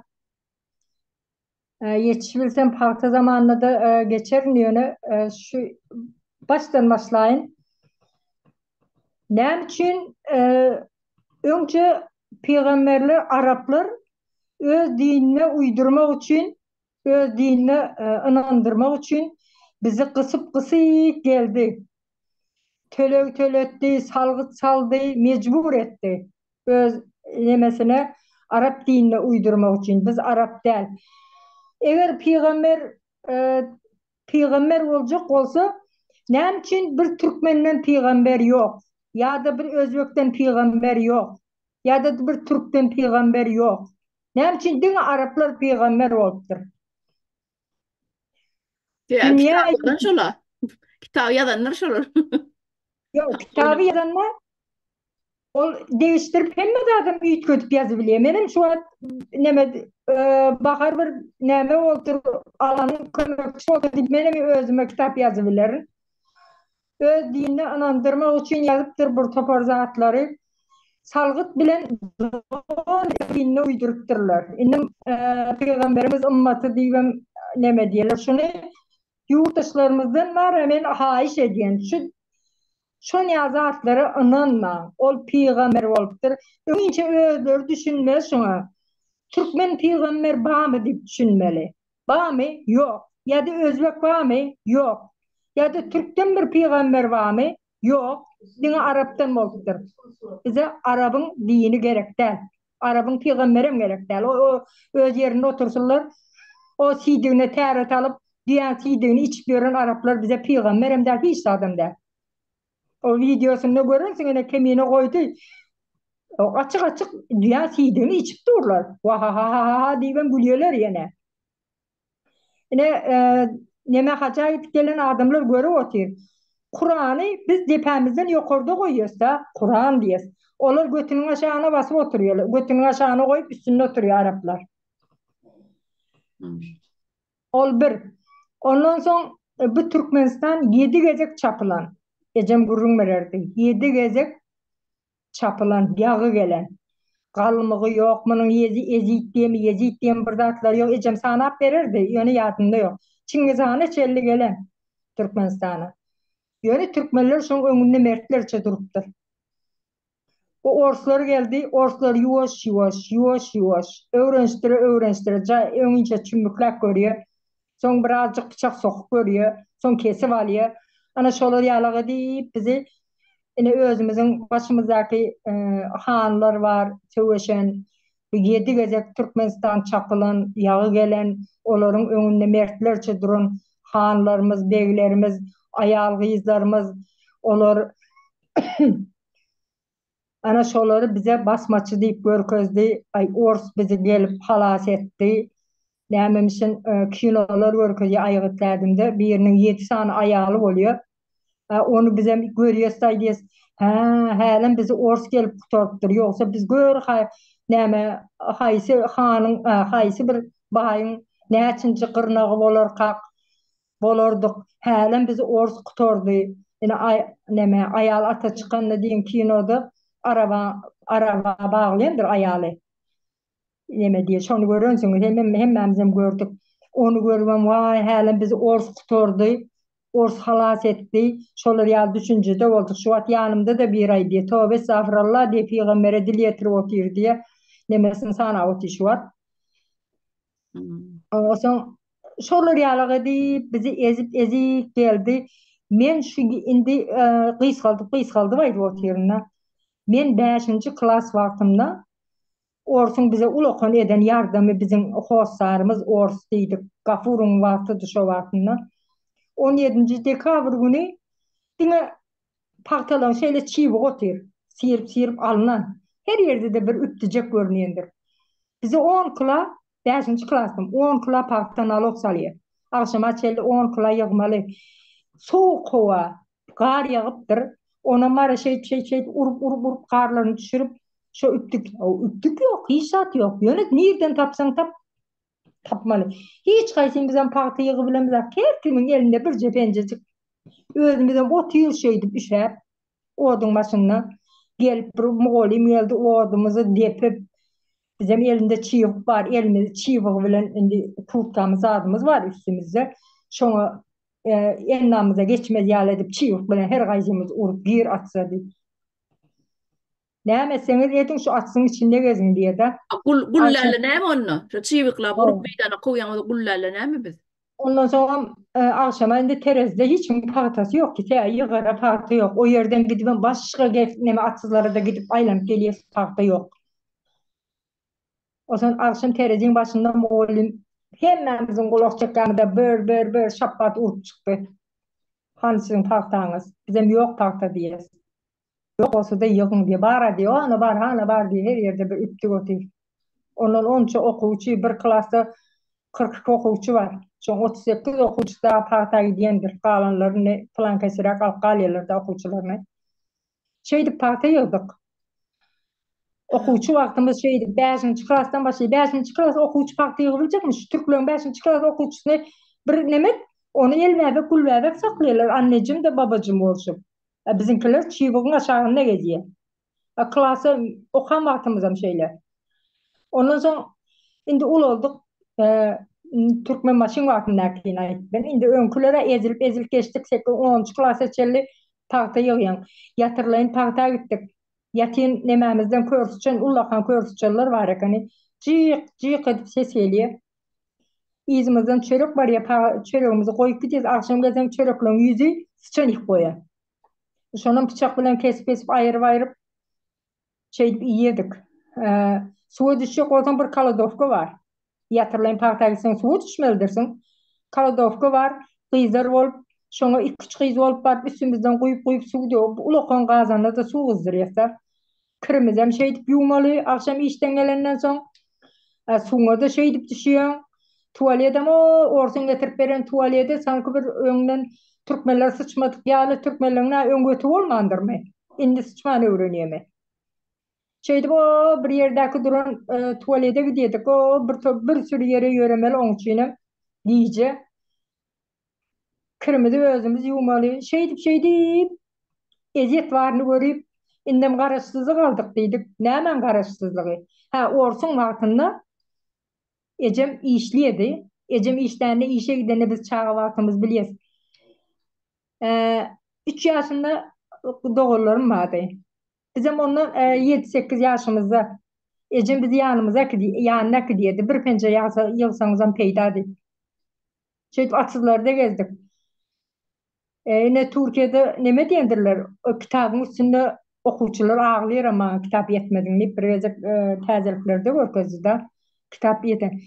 Yetişebilsem parta zamanına da geçerin ýöne şu baştan başlayın. Näme üçin öňçe peygamberler Araplar öz dinine uydurmak üçin, öz dinine inandırmak üçin bizi kısyp geldi. Töletdi, salgyt saldy, mecbur etdi. Öz nemesine Arap dinine uydurmak üçin. Biz Arap däl. Eger peygamber boljak bolsa, näme üçin bir Türkmenden peygamber ýok? Ýa-da bir Özbekden peygamber ýok? Ýa-da bir Türkden peygamber ýok? Näme üçin diňe Araplar peygamber bolupdyr? Dünya Kitaplardan şolar. Kitap yazanlar şolar. Yok, kitabı yazanlar ol değiştirip hem de adam büyük kötüp yazı bilýär. Menim şu an bahar bir näme boldur alanın kömekçi boldu diýip menim özüme kitap yazı bilerim. Öz dinine inandırmak üçin ýazypdyr bir topar zatlary. Salgyt bilen dinine uydurupdyrlar. Inem peygamberimiz ümmaty diýem näme diýerler şunu yurttaşlarymızdan var men haýyş edýän. Şon ýazatlary inanma. Ol peygamber bolupdyr. Öňçe özleri düşünmez şoňa. Türkmen peygamber barmy diýip düşünmeli. Barmy? Ýok. Ýa-da Özbek barmy? Ýok. Ýa-da Türkden bir peygamber barmy? Ýok. Diňe Arapdan bolupdyr. Bize Arabyň dini gerek däl. Arabyň peýgamberim gerek däl. O öz ýerinde otursalar, o sidigine täret alyp, diýen sidigini içip ýören Araplar bize peýgamberim däl, hiç adam däl. O videosunda görürsün ene kemine koydu. O açık dünya sidigini içip dururlar. Vahahaha diýen gülýärler ýene. Ene neme hacayip gelen adamlar görüp otur. Kur'an'ı biz depemizden yokurda koyuyoruz da Kur'an diýes. Olar götünün aşağına basıp oturuyorlar. Götünün aşağına koyup üstünde oturuyor Araplar. Ol bir. Ondan soň bu Türkmenistan 7 gezek çapılan. Ecem gurrun bererdi. 7 gezek çapılan, yağı gelen. Galmygy ýok, munyň Yezid diýen bir zatlar ýok. Ecem sanap bererdi, ýöne ýadynda ýok. Çingiz Hana çelli gelen Türkmenistana. Ýöne Türkmenler şoň öňünde mertlerçe durupdyr. O orslar geldi, orslar ýuwaş, öwrenşdire, öňünçe çümüklek görýär. Soň birazjyk bıçak sokup görýär, soň kesip alýar. Ana şolar ýalagy diýip bizi ine özümüziň başymyzdaky hanlar var, söwüşen 7 gezek Türkmenistan çapylan, ýagy gelen, olaryň öňünde mertlerçe duran hanlarymız, beglerimiz, aýal gyzlarymız, olar ana şolary bize basmaçy diýip görkezdi. Ay ors bizi gelip halas etdi. Nämemişin kinolar görkezýär aýagatlardymda biriniň 7 sany aýaly bolýar. Onu bize görýäs diýes. Hälem bizi ors gelip tutardyr. Ýogsa biz gör näme haýsy hanyň haýsy bir baýyň näçinji gyrnagy bolar bolardyk. Hälem bizi ors tutardy. Näme aýal ata çykanda diýen kinoda araba baglandyr aýaly. Näme diýe şonu görünsiň hemmemizem gördük. Onu görgem vay hälem bizi ors tutardy. Ors halas etdi. Şolar ýa düşünjede boldyk. Şu wagt ýanymda da bir aý diýe. Tövbe estağfurullah diýe peýgambere dil ýetirip oturdy diýe. Nemesin sana oty şu wagt. Oson şolar ýalygy bizi ezip geldi. Men şu indi gysgaldy baýdy oturýarna. Men 5-nji klas wagtymda Orsun bize ulokan eden yardımı bizim hostlarımız Ors diýdik. Gafurun wagty şu wagtynda. 17 dekabr günü diňe paktalan şeýle çiýip otyr. Sirip alınan. Her ýerde de bir ütdijek görnýändir. Bize 10 kula 5-nji klasym 10 kula paktan alyp salýar. Akşama çeli 10 kula ýygmaly. Soğuk hova, gar ýagypdyr. Ona mara urup garlaryny düşürüp şu ütdük ýok, hiç zat ýok. Ýöne nerden tapsaň tapmaly. Hiç gaýsyn bizem pakta ýygy bilen her kimiň elinde bir jepenjek özümizden ot ýylşeýdip işläp oduň başynda gelip bir mogolim geldi odumuzy depip bizem elinde çiýyk bar, elimizde çiýyk bilen indi kurtkamyz adymyz var üstümizde. Şoňa ennamyza geçmez ýaly edip çiýyk bilen her gaýsymyz urup bir atsady. Nämeseňiz edin şu atsyň içinde gezin diýe de. Gulläle näme onu? Şu çiýikla burup meýdana koýýanyz gulläle näme biz? Ondan soň akşama indi terezde hiç paxtasy ýok ki, ýygara paxta ýok. O ýerden gidip başga näme atsyzlara da gidip aýlanyp gelýär, paxta ýok. Oson akşam tereziň başynda mogolim hemmemizin gulak çekýände bir şappat urup çykdy. Hansyň paxtaňyz? Bizem ýok paxta diýes. Yok olsa da ýygyň diýe bara diýe, ana bar diýe her ýerde bir ütdük otyr. Ondan onça okuwçy bir klasda 42 okuwçy bar. Şoň 38 okuwçy da paxta gidendir. Galanlaryny plan kesirek alyp galýarlarda okuwçylaryny. Şeýdip paxta ýygdyk. Okuwçy wagtymyz şeýdi 5-nji klasdan başlaýy. 5-nji klas okuwçy paxta ýygybiljekmiş. Türklerin 5-nji klas okuwçysyny bir nemek onu elmäbek gulbäbek saklaýarlar. Annejim de babajym bolşup. Bizimkiler çiýigiň aşagynda gezýär. Klasa okan wagtymyzam şeýle. Ondan soň indi ul boldyk. Türkmen maşyn wagtynda keyin aýtdym. Indi öňkülere ezilip geçdik. 10-njy klasa çelli paxta ýygýan. Ýatyrlaýyn paxta gitdik. Ýatyn nemämizden körsüçen ullakan körsüçenler bar ekeni. Jyk edip ses gelýär. Ýüzümizden çörek bar ýa çöregimizi goýup gidýäs. Akşam gelsen çörekleň ýüzi sıçanyk goýar. Şondan bıçak bilen kesip aýryp şeýdip ýedik. Suwa düşýek bolsaň bir kaladovka var. Ýatyrlaýyn paxta gitsen suwa düşmelidirsiň. Kaladovka var, gyzar bolup, şoňa 2-3 gyz bolup baryp üstümizden guýup suw diýip ulakan gazanda da suw gyzdyrýar. Kirmizem şeýdip ýuwmaly, akşam işden gelenden soň suwa da şeýdip düşýär. Tualetde orsun getirip beren tualete sanki bir öňden Türkmenler sıçmadyk ýaly Türkmenlerine öňgötü bolmandyrmy? Indi sıçmany öwrenýärmi? Şeýdip bir ýerdäki duran tualete gidýärdik. Bir sürü ýere ýöremeli oňçyny diýje. Kirmidi özümüz ýuwmaly. Şeýdip eziyet baryny görüp indem garaşsyzlyk aldyk diýdik. Näme garaşsyzlygy? Orsun wagtynda ejem işliýedi. Ejem işlerini işe gidene biz çağa wagtymyz bilýäs. 3 ýaşynda dogurlarym bardy. Bizim ondan 7-8 ýaşymyzda ejem bizi ýanymyza diýdi. Bir pençe ýygsaňyzam peýdady. Şeýdip atsyzlarda gezdik. Ne Türkiýede neme diýendirler? O kitabyň üstünde okuwçylar aglaýar ama kitap ýetmediňi bir gezek täzelliklerde görkezdi. Kitap ýeten.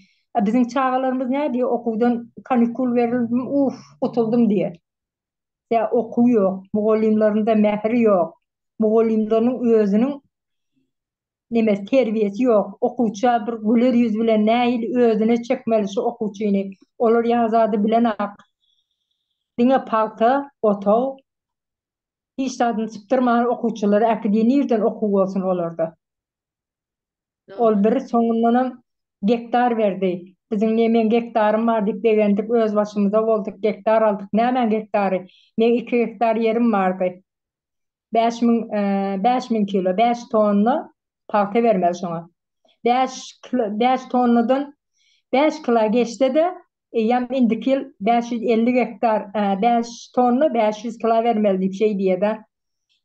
Bizim çağalarımız ne diye okuwdan kanikul berildim, otuldum diye. Ya okuw ýok, mugallimlerinde mehri ýok. Mugallimleriň özüniň nemes terbiyesi yok. Okuça bir güler yüz bilen näil özüne çekmeli şu okuçyny. Olar ýazady bilen ak. Diňe palta, oto, hiç adını sıptırmayan okuçylar akademi nerden okuw bolsun olarda. Ol bir soňundan gektar berdi. Bizim nemen gektarym bar dip begendik öz başymyza bolduk gektar aldyk. Nämen gektary? Men 2 gektar yerim bardy. 5000 kilo 5 tonna palta vermez şoňa. 5 tonnadan 5 kilo geçti de yam indiki yıl 550 gektar 5 tonna 500 kilo vermeli dip şey diye de.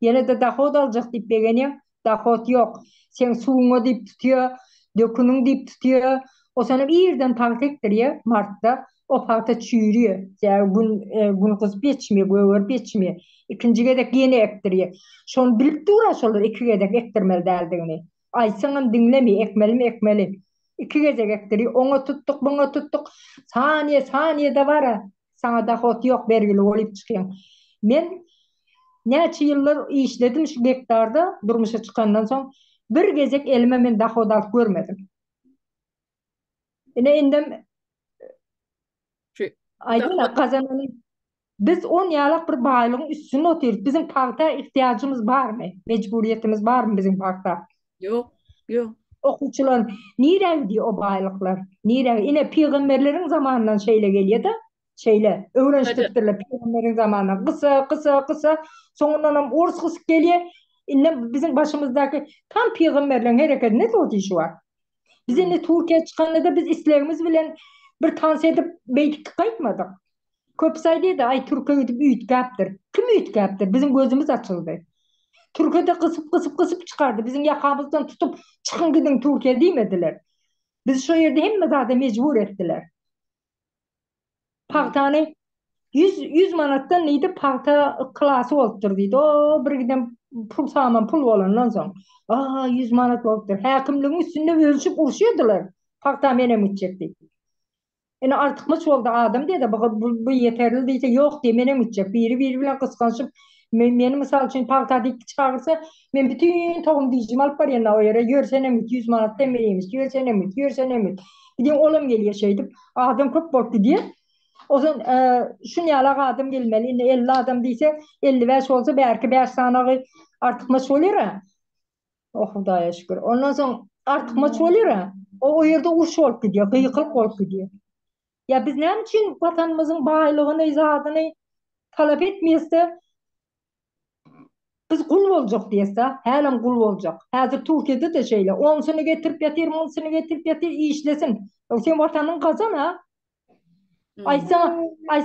Yine de dahot alacak dip begeni dahot yok. Sen suğunu dip tutuyor, dökünün dip tutuyor. O sana bir yerden palta ektiriyor Mart'ta. O palta çürüyor. Yani gün kız biçmiyor, göğür biçmiyor. İkinci gedek yeni ektiriyor. Şonu bilip de uğraşılır 2 gedek ektirmeli derdiğini. Ay sana dinlemi, ekmeli mi ekmeli. 2 gedek ektiriyor. Onu tuttuk, bunu tuttuk. Saniye de var ha. Sana dahot yok, bergili olup çıkıyor. Men näçe ýyllar işledim şu gektarda durmuşa çıkandan soň bir gezek elime men dahot alyp görmedim. Indem Şu aýdyna dahot kazanany biz 10 ýalyk bir baýlygyň üstüne otyryp bizim palta ihtiýajymız barmy? Mecburiyetimiz barmy bizim palta? yok. Okuçylar nire gidiyor o baýlyklar? Nire? Ine peýgamberleriň zamanyndan şeýle gelýär da şeýle öwrenişdiripdirler peýgamberleriň zamanyndan. Kısa soňundan ors kısyk gelýär. Ille bizim başymyzdaky tam peýgamberleriň hereketine togy şu var. Biz indi Türkiýe çykanda biz islegimiz bilen bir tans edip beýtik gaýtmadyk. Köp saýdy da ay Türkiýe gidip üýtgäpdir. Kim üýtgäpdir? Bizim gözümüz açyldy. Türkiye'de kısıp çıkardı. Bizim yakamızdan tutup çıkın gidin Türkiye demediler. Biz şu yerde hem zaten mecbur ettiler. Pahtani 100 manattan neydi pahta klası olturduydu. O bir giden pul olandan sonra. 100 manat oltur. Hakimliğin üstünde ölçüp urşuyordular. Pahta menem içecekti. Yani artık maç oldu adam diye de bu yeterli değilse yok diye menem içecek. Biri bilen kıskançıp meni misal üçün pahta dik çıkarırsa men bütün toğum diyeceğim alıp var yana o yere görsenem 100 manat demeliymiş. Görsenem. Bir oğlum geliyor şeydim. Adam çok borçlu diye. O zaman şun yalak adam gelmeli. 50 adam deyse 55 olsa belki 5 tane artık maç olur ha. Oh Hudaya şükür. Ondan sonra artık maç olur ha. O yerde uç olup gidiyor. Kıyıklık olup gidiyor. Ya biz ne için vatanımızın baylığını, izadını talep etmeyizse biz kul olacak diyese, halen kul olacak. Hazır Türkiye'de de şeyle, 10 sene getirip yatır, 10 sene getirip yatır, iyi işlesin. Sen vatanın kazan ha. Ay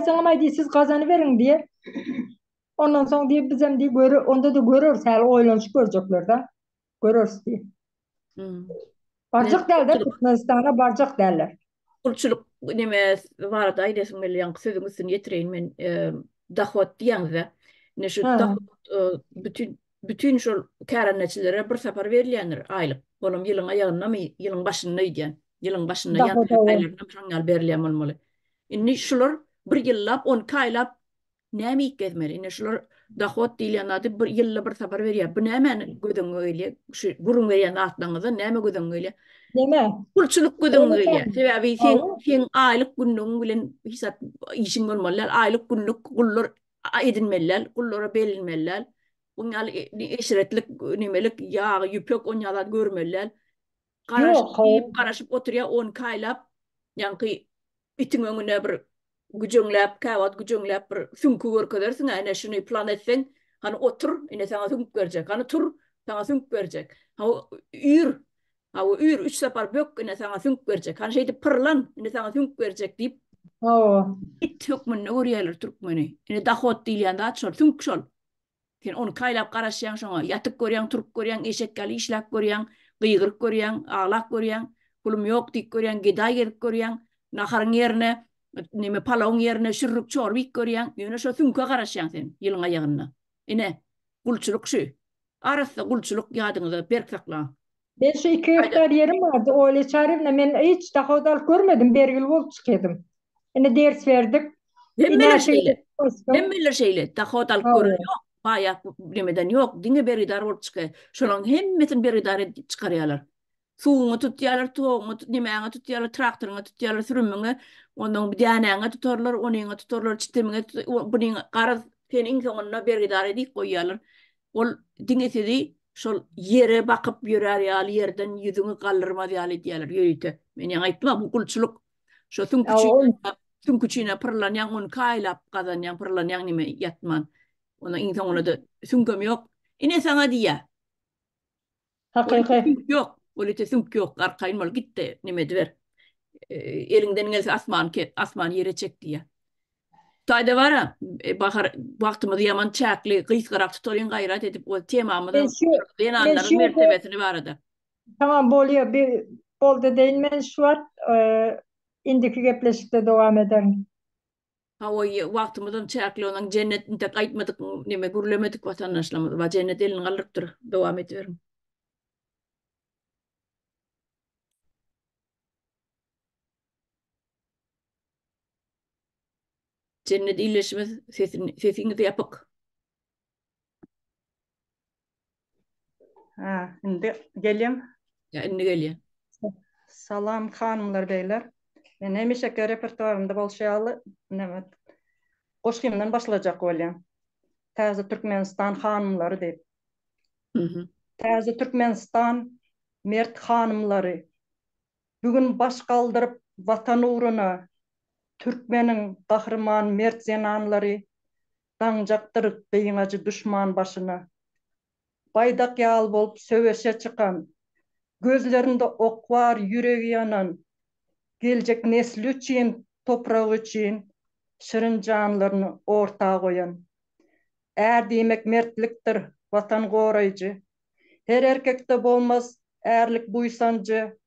sana diye siz kazanı verin diye. Ondan sonra diye bizim diye onda da görürüz. Halen oylanışı görecekler de. Görürüz diye. Barcak derler, Türkmenistan'a barcak derler. Kulçuluk neme var da aýdasyn meli ýanky sözüňizden ýetireýin men dahot diýäňize. Ne şu dahot bütün şol kärençilere bir separ berilýändir aýlyk. Bolum ýylyň aýagyna my ýylyň başyna diýen. Ýylyň başyna ýatyp aýlaryndan berilýän bolmaly. Indi şular bir ýyllap 10 kaýlap näme ýetmeli? Indi şular dahot diýilýän ady bir ýylla bir separ berýär. Bu näme gödüň öýle? Şu gurun berýän atlaňyza näme gödüň öýle? Deme. Kulçuluk gödüň öýle. Sebebi sen aýlyk günlüğün bilen hisap işin bolmalylar. Aýlyk günlük gullar edinmeliler, gullara berilmeliler. Bunlar eşretlik nimelik ýagy ýüpek onýalar görmeliler. Garaşyp oturýar 10 kaýlap ýanky itiň öňüne bir güjüňläp, käwat güjüňläp bir süňkü görkezersiň, äne şuny plan etseň, hani otur, ine sana süňk berjek, hani tur, sana süňk berjek. Ha ýür 3 separ bök, ine sana süňk berjek. Hani şeýdi pırlan, ine sana süňk berjek diýip. It hökmüne görýärler türkmeni. Ine dahot diýilýände atşol, süňk şol. Sen onu kaýlap garaşýan şoňa, ýatyp görýän, turup görýän, eşekgali işläp görýän, gyýgyryk görýän, ağlak görýän, pulum ýok diýip görýän, geday gelip görýän, naharyň ýerine, neme palawyň ýerine şürrüp çorbyk görýän, ýöne şo süňke garaşýan sen ýylyň aýagyna. Ine gulçuluk şu. Arasda gulçuluk ýadyňyza berk saklan. Ben şu 2 hektar yerim vardı. Öyle çarımla men hiç dahot alyp görmedim. Bergil bolup çykdym. Ine ders verdik. Hemmeler şeyle dahot alyp görýär. bayağı demeden yok. Dine beridar olup çıkıyor. Şolan hemmetin beridar çıkarıyorlar. Suğunu tutuyorlar, toğunu nimeğini tutuyorlar, traktörünü tutuyorlar, sürümünü. Onun bir deneyini tutarlar, onun tutarlar, çitemini tutarlar. Bunun kara senin sonuna beridar edip koyuyorlar. Ol dinesi de şol yere bakıp yörer yal yerden yüzünü kaldırmaz yal diyorlar. Yürüyte. Men aytma bu kulçuluk. Şo tüm küçüğüne pırlan yang on kaylap kazan yang pırlan yang nime yatman. Ona insan ona da süngüm yok. İne sana diye. Hakiki. Yok. Öyle sünk yok. Arkayın mal gitti. Nime ver. Elinden gelse asman yere çek diye. Tayda var ha. Bakar vaktimiz yaman çaklı. Kıyıskarak tutarın gayret edip o Ben temamızın şu ben yananların şu mertebesini vardı. tamam boluyor bir bolda değil men şu an indiki gepleşikte devam ederim. Ha o vaktimizin çaklı onun cennetini tek aytmadık nime gürlemedik vatandaşlarımız. Va cennet elini kaldırıptır. Devam ediyorum. Cennet iyileşmez sesini de yapık. Ha, şimdi geleyim. Ya indi geliyor. Salam hanımlar beyler. Ben hemişe repertuarımda bolşayalı nemet. Qoşqimden başlayacak olayım. Təze Türkmenistan hanımları deyip. Hı hı. Təze Türkmenistan mert hanımları. Bugün baş kaldırıp vatan uğruna Türkmenin kahraman mert zenanları danjaktırıp beyin düşman başına. Baydak yal bolup söveşe çıkan, gözlerinde ok var, yüreği yanan, gelecek nesli için, toprağı için şırın canlarını ortağa koyan. Er demek mertliktir, vatan koruyucu. Her erkekte bolmaz erlik buysancı.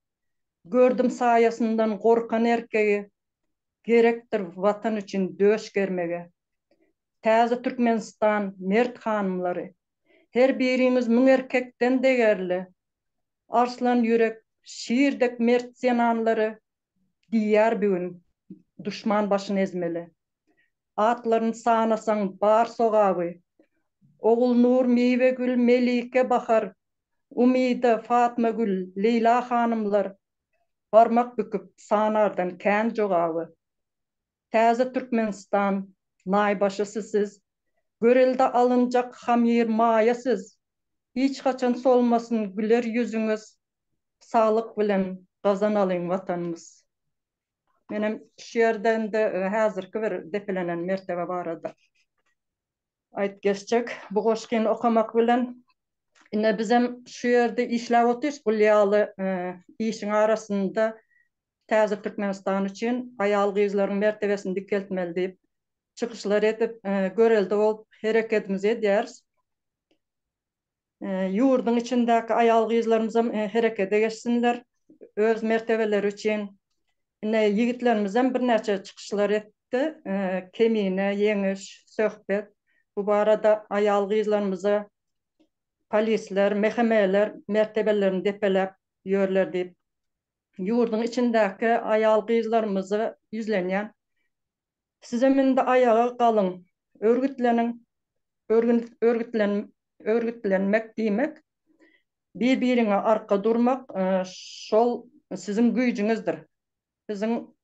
Gördüm sayasından korkan erkeği, gerektir vatan için döş germege. Təze Türkmenistan mert hanımları, her birimiz mün erkekten değerli. Arslan yürek, şiirdek mert zenanları, diyar bugün düşman başını ezmeli. Atların sağnasan bar soğabı, oğul Nur, Meyve Gül, Melike Bahar, Umide, Fatma Gül, Leyla hanımlar, parmak büküp sanardan kən joğabı. Təze Türkmenistan, naybaşısı siz, görelde alınacak hamir mayasız, hiç kaçan solmasın güler yüzünüz, sağlık bilen kazanalım vatanımız. Benim şiirden de hazırkı bir defilenen mertebe barada. Ait geçecek. Bu koşkin okumak bilen yine bizim şiirde işlev otuş kulyalı işin arasında Təze Türkmenistan için ayal kızların mertebesini dikeltmeli deyip çıkışlar edip görelde olup hareketimiz ederiz. Yurdun içindeki ayal kızlarımıza harekete geçsinler. Öz mertebeleri için yine yigitlerimizden bir neçe çıkışlar etti. Kemine, yeniş, söhbet. Bu arada ayal kızlarımıza polisler, mehemeler mertebelerini depelep yörler deyip yurdun içindeki ayal kızlarımızı yüzlenen sizemin de ayağa kalın, örgütlenmek demek, birbirine arka durmak, şol sizin gücünüzdür. Sizin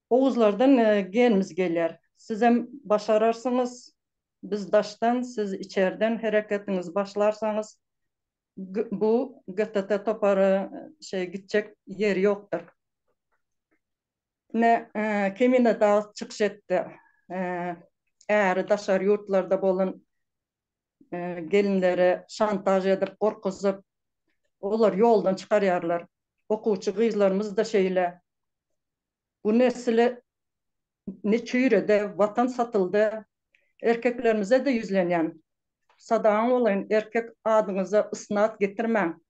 oğuzlardan gelimiz gelir. Size başararsınız, biz daştan, siz içeriden hareketiniz başlarsanız, bu GTT toparı gidecek yer yoktur. Ne kemine daha çıkış etti. Eğer daşar yurtlarda bolan gelinlere şantaj edip korkuzup onlar yoldan çıkarıyorlar. Okuçu kızlarımız da şeyle bu nesile ne çürüde vatan satıldı. Erkeklerimize de yüzlenen sadağın olayın erkek adınıza ısnat getirmen.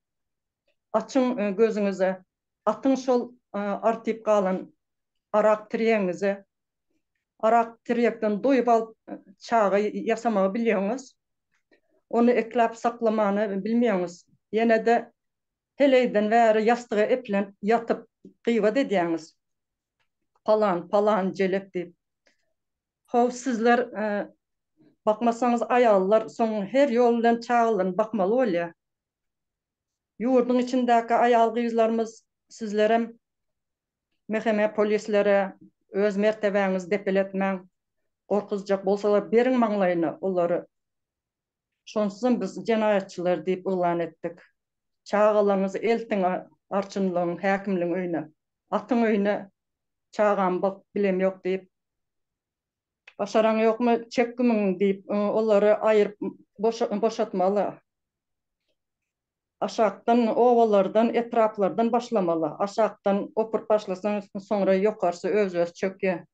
Açın gözünüze. Atın şol artıp kalan arak tiriyenize. Arak tiriyekten doyup alıp çağı yaşamağı biliyorsunuz. Onu eklep saklamanı bilmiyorsunuz. Yine de heleyden veya yastığı eplen yatıp kıyva dediğiniz. Palan, palan celep deyip. Hov sizler Bakmasanız ayallar son her yoldan çağılan bakmalı olya. Yurdun içindeki ayal kızlarımız sizlere, meheme polislere öz mertebeğiniz depeletmen, korkuzcak bolsalar berin manglayını onları. Şonsuzun biz cinayetçiler deyip ilan ettik. Çağalarınızı eltin arçınlığın, hakimliğin öyüne, atın öyüne çağan bak bilem yok deyip, başaran yok mu çekkimin deyip onları ayırıp boşatmalı. Aşağıdan, ovalardan, etraflardan başlamalı. Aşağıdan opur başlasan sonra yukarısı öz çöke.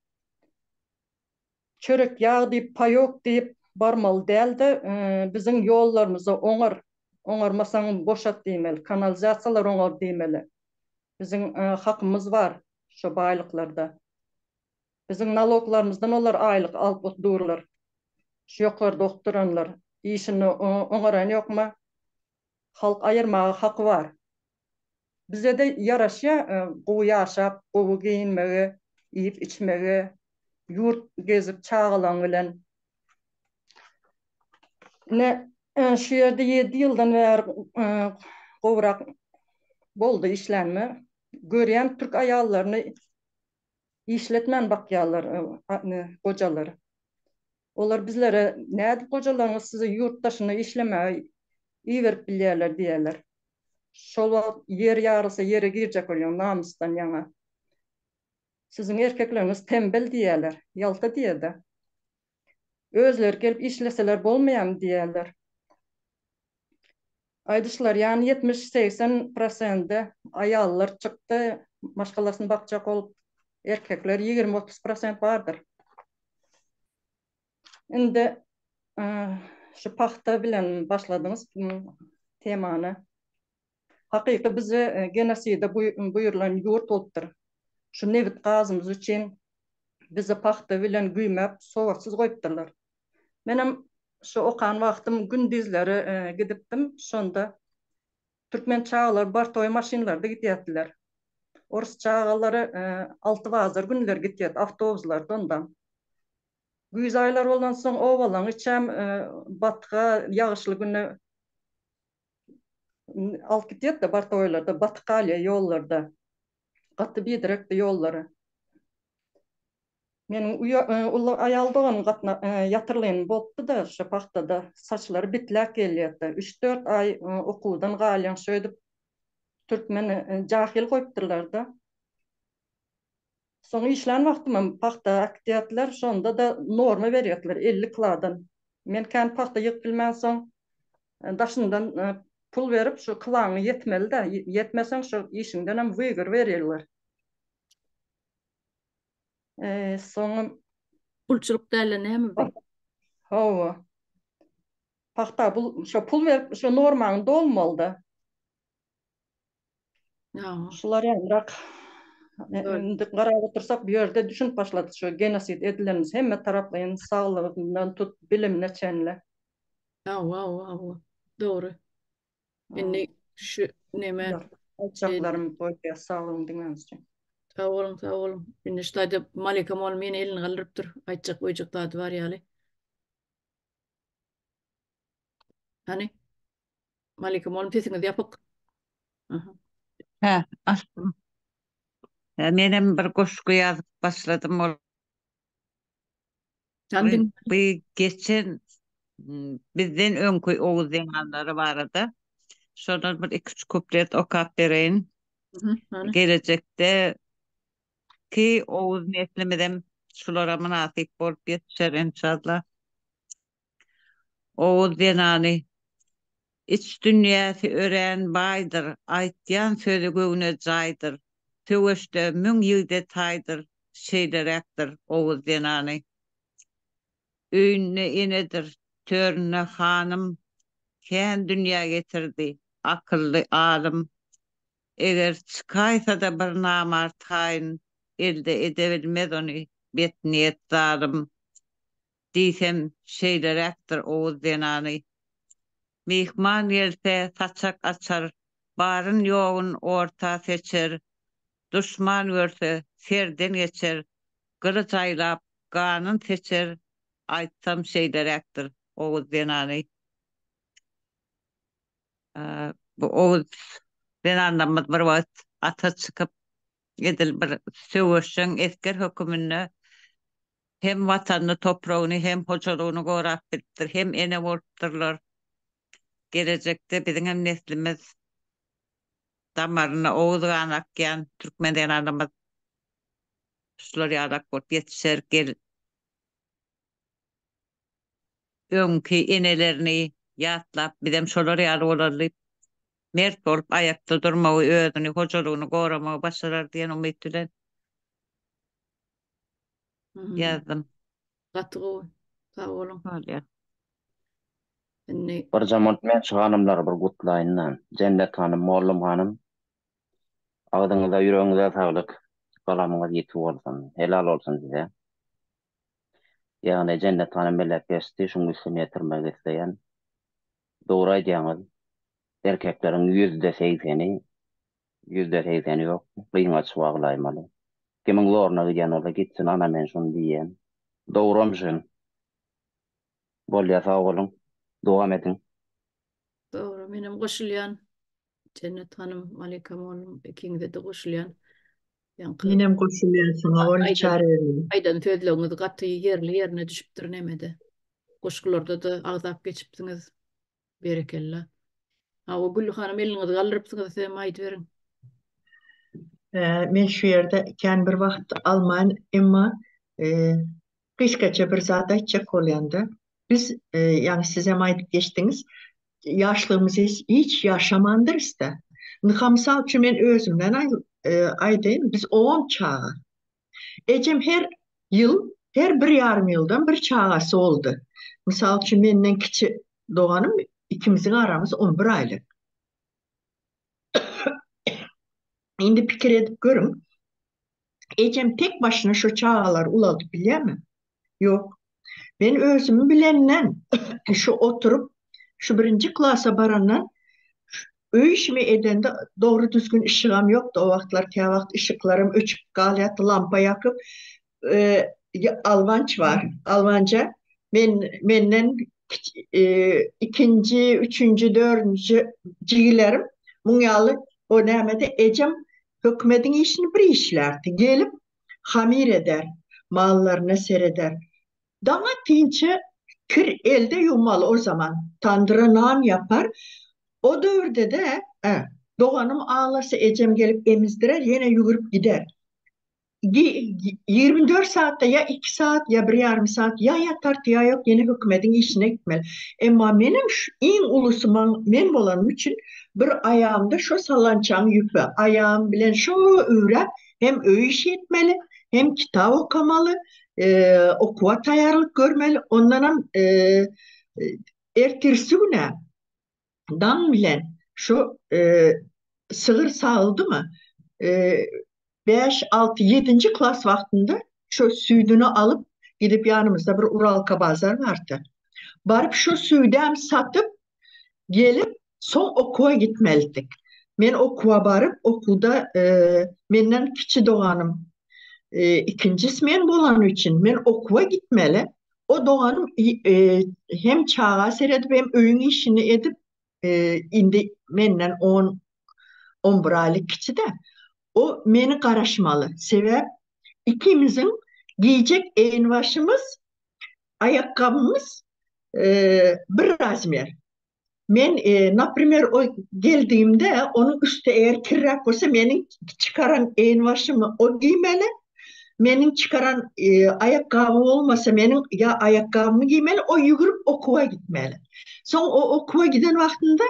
Çörek yağ deyip, payok deyip barmalı değil de bizim yollarımızı onarmasan boşat deymeli. Kanalizatsiyalar onar deymeli. Bizim hakkımız var şu baylıklarda. Bizim naloglarımızdan onlar aylık alıp dururlar. Şu yukarıda okuturanlar. İşini onaran yok mu? Halk ayırmağı hakkı var. Bize de yaraşya bu yaşap, bu giyinmeyi, yiyip içmeyi, yurt gezip çağılan bilen. Ne şu yerde 7 yıldan ver kovrak boldu işlenme. Göreyen Türk ayallarını işletmen bakyalar, kocaları. Onlar bizlere ne kocalarınız size yurttaşını işlemeye iyi verip bilirler diyorlar. Şol yer yarısı yere girecek oluyor namustan yana. Sizin erkekleriniz tembel diyorlar, yalta diye de. Özler gelip işleseler bolmayan diyorlar. Aydışlar yani 70-80% ayallar çıktı, başkalasını bakacak olup erkekler 20-30% vardır. Şimdi şu pahta bilen başladınız temanı. Hakiki bize genasida buyurulan yurt olupdur. Şu nevit gazımız için bize pahta bilen güymep soğuksuz koyupdurlar. Benim şu okan vaktim gündüzleri gidipdim. Şonda Türkmen çağalar bartoy maşinlarda gidiyatdiler. Orus çağaları 6 vazır günler gidiyat avtobuslarda ondan. Güz aylar olan son ovalan içem batığa yağışlı günü alt gidiyat da bartoylarda batıkalya yollarda. Katı bir direkte yolları. Menin ayaldığım yatırlayın boptu da şu da saçları bitlek geliyordu. 3-4 ay okudan galiyan söydüp Türkmeni cahil koyuptırlar da. Sonra işlen vaktim pahta aktivitler sonda da norma veriyorlar 50 kıladan. Men kan pahta yık bilmem son daşından pul verip şu kılanı yetmeli de yetmesen şu işinden hem vıygır veriyorlar. Sonra Pulçuluk derler ne mi bey? hava pahta şu pul verip şu normanın dolmalı. Ya, Şular yanrak öyle. indi qarab otursak bir yerde düşün başladı şu genosid edilenimiz hemme taraflayın sağlığından tut bilimine çenle. Ya, doğru. Şimdi şu neme şey, Alçaklarım boyaya sağlığın dinleniz için. sağ olun, sağ olun. Şimdi işte de Malika mol meni elini kaldırıptır. Aytacak boyacak da var yani. Hani Malika mol sesini yapık. Aha. He, aslında. Menem bir koşku yazıp başladım. Sen din. Bir geçen bizden önkü Oğuz Zenganları vardı. Sonra bir iki üç kuplet okap vereyim. Hani. Gelecekte ki Oğuz neslimeden şulara münasip bolup yetişer inşallah. Oğuz Zenani iç dünyası ören baydır. Aytyan sözü göğüne caydır. Tövüşte mün yılda taydır. Şeylerektir Oğuz Zenani. Öğünne inedir. Törüne hanım. Ken dünya getirdi. Akıllı alım. Eğer çıkaysa da bir namar tayin elde edebilmez onu bet niyet zalim. Diysem şeylerektir Oğuz Zenani. Mihman gelse saçak açar. Barın yoğun orta seçer. Düşman görse serden geçer. Kılıç aylap kanın seçer. aytsam şeyler yaktır. Oğuz Denan'ı. Bu Oğuz Denan'dan bir vakit ata çıkıp edil bir söwüşün esker hökümünü hem vatanını toprağını hem hocaluğunu gorap bittir hem ene bolupdyrlar. Gelecekte bizim hem neslimiz damarına Oğuz anakyan Türkmen Denan'ımız şular yarak bolup yetişer gel öňkü enelerini ýatlap bizem şolar ýaly bolarlyp mert bolup ayakta durmagy özüni hojalygyny goramagy başarar diýen umyt bilen ýazdym. Gatygy sağ olun. Bolýar. Indi Bir zaman men çyganymlar bir gutlaýyndan. Cennet hanım, Mollum hanım, agdyňyza, ýüregiňize saglyk, galamyňyz ýetip bolsun, helal olsun size. Ýagny Cennet hanım belep geçdi, şuňy üstüne ýetirmek isleýän. Dogry aýdýaňyz. Erkekleriň %80'i ýok, gyňa çybaglaýmaly. Kimiň zoruna gidýän ola gitsin, ana men şunu diýen. Dogrumşyn. Bolýar sag bolun. Dowam edin. doğru menem goşulýan Cennet hanım, Malika oğlum ikiňize de goşulýan. Ýaňky Yinem koşulýan sana ol Aydan çare berdi. aydan sözleňiz gaty yerine düşüpdir nemede. Goşgularda da agzap geçipdiňiz. Berekella. O Güllü hanım eliniňizi galdyrypsyňyz hem aýdyp beriň. Men şu ýerde ikän bir wagt alman, emma kışkaça bir zat aýtjak bolýanda. Biz yani siz hem aýdyp geçdiňiz, ýaşlygymyzy hiç ýaşamandyr da. Nıhamsal üçin men özümden aýdyn, biz 10 çağa. Ejem her ýyl, her bir ýarym ýyldan bir çağasy boldy. Mysal üçin menden kiçi doganym ikimiziň aramyz 11 aýlyk. Indi pikir edip görün. Ejem tek başına şu çağalar uladı bilýärmi? Yok. Ben özümü bilenden şu oturup şu 1-nji klasa barandan öý işimi edende doğru düzgün ışıgam yoktu. O wagtlar kä wagt ışıklarym öçüp galýatdy, lampa ýakyp Almanç var. Almanca menden ikinci, üçüncü, dördüncü jigilerim muňaly o nämede ejem hökümetiň işini bir işlerdi. Gelip hamir eder, mallarına sereder. Daha tinçe kir elde yumalı o zaman. Tandıra nam yapar. O dövrde de doğanım ağlasa ejem gelip emizdirer, yine yugurip gider. 24 saatte ya 2 saat ya 1,5 saat ya yatar ya yok yine hükümetin işine gitmeli. Ama benim en ulusu men bolanım için bir ayağımda şu salançan yüpü. Ayağım bilen şu öğrep hem öğü iş etmeli hem kitap okamalı, okuva tayarlık görmeli. Ondan ertirsi güne dan bilen şu sığır sağıldı mı? 5, 6, 7. klas vaktinde şu süydünü alıp gidip yanımızda bir Uralka bazar vardı. Barıp şu süydem satıp gelip son okuva gitmeliydik. Men okuva barıp okulda menden kiçi doğanım ikincisi men bolan için men okuva gitmeli. O doğanım hem çağa seredip hem öğün işini edip indi menden 11 aylık kiçi de o meni garaşmalı. Sebep ikimizin giyecek envaşımız, ayakkabımız bir razmer. Men naprimer o geldiğimde onun üstü eğer kirrak olsa benim çıkaran envaşımı o giymeli. Benim çıkaran ayakkabı olmasa benim ya ayakkabımı giymeli, o yugurip okuva gitmeli. Son o okuva giden vaktinde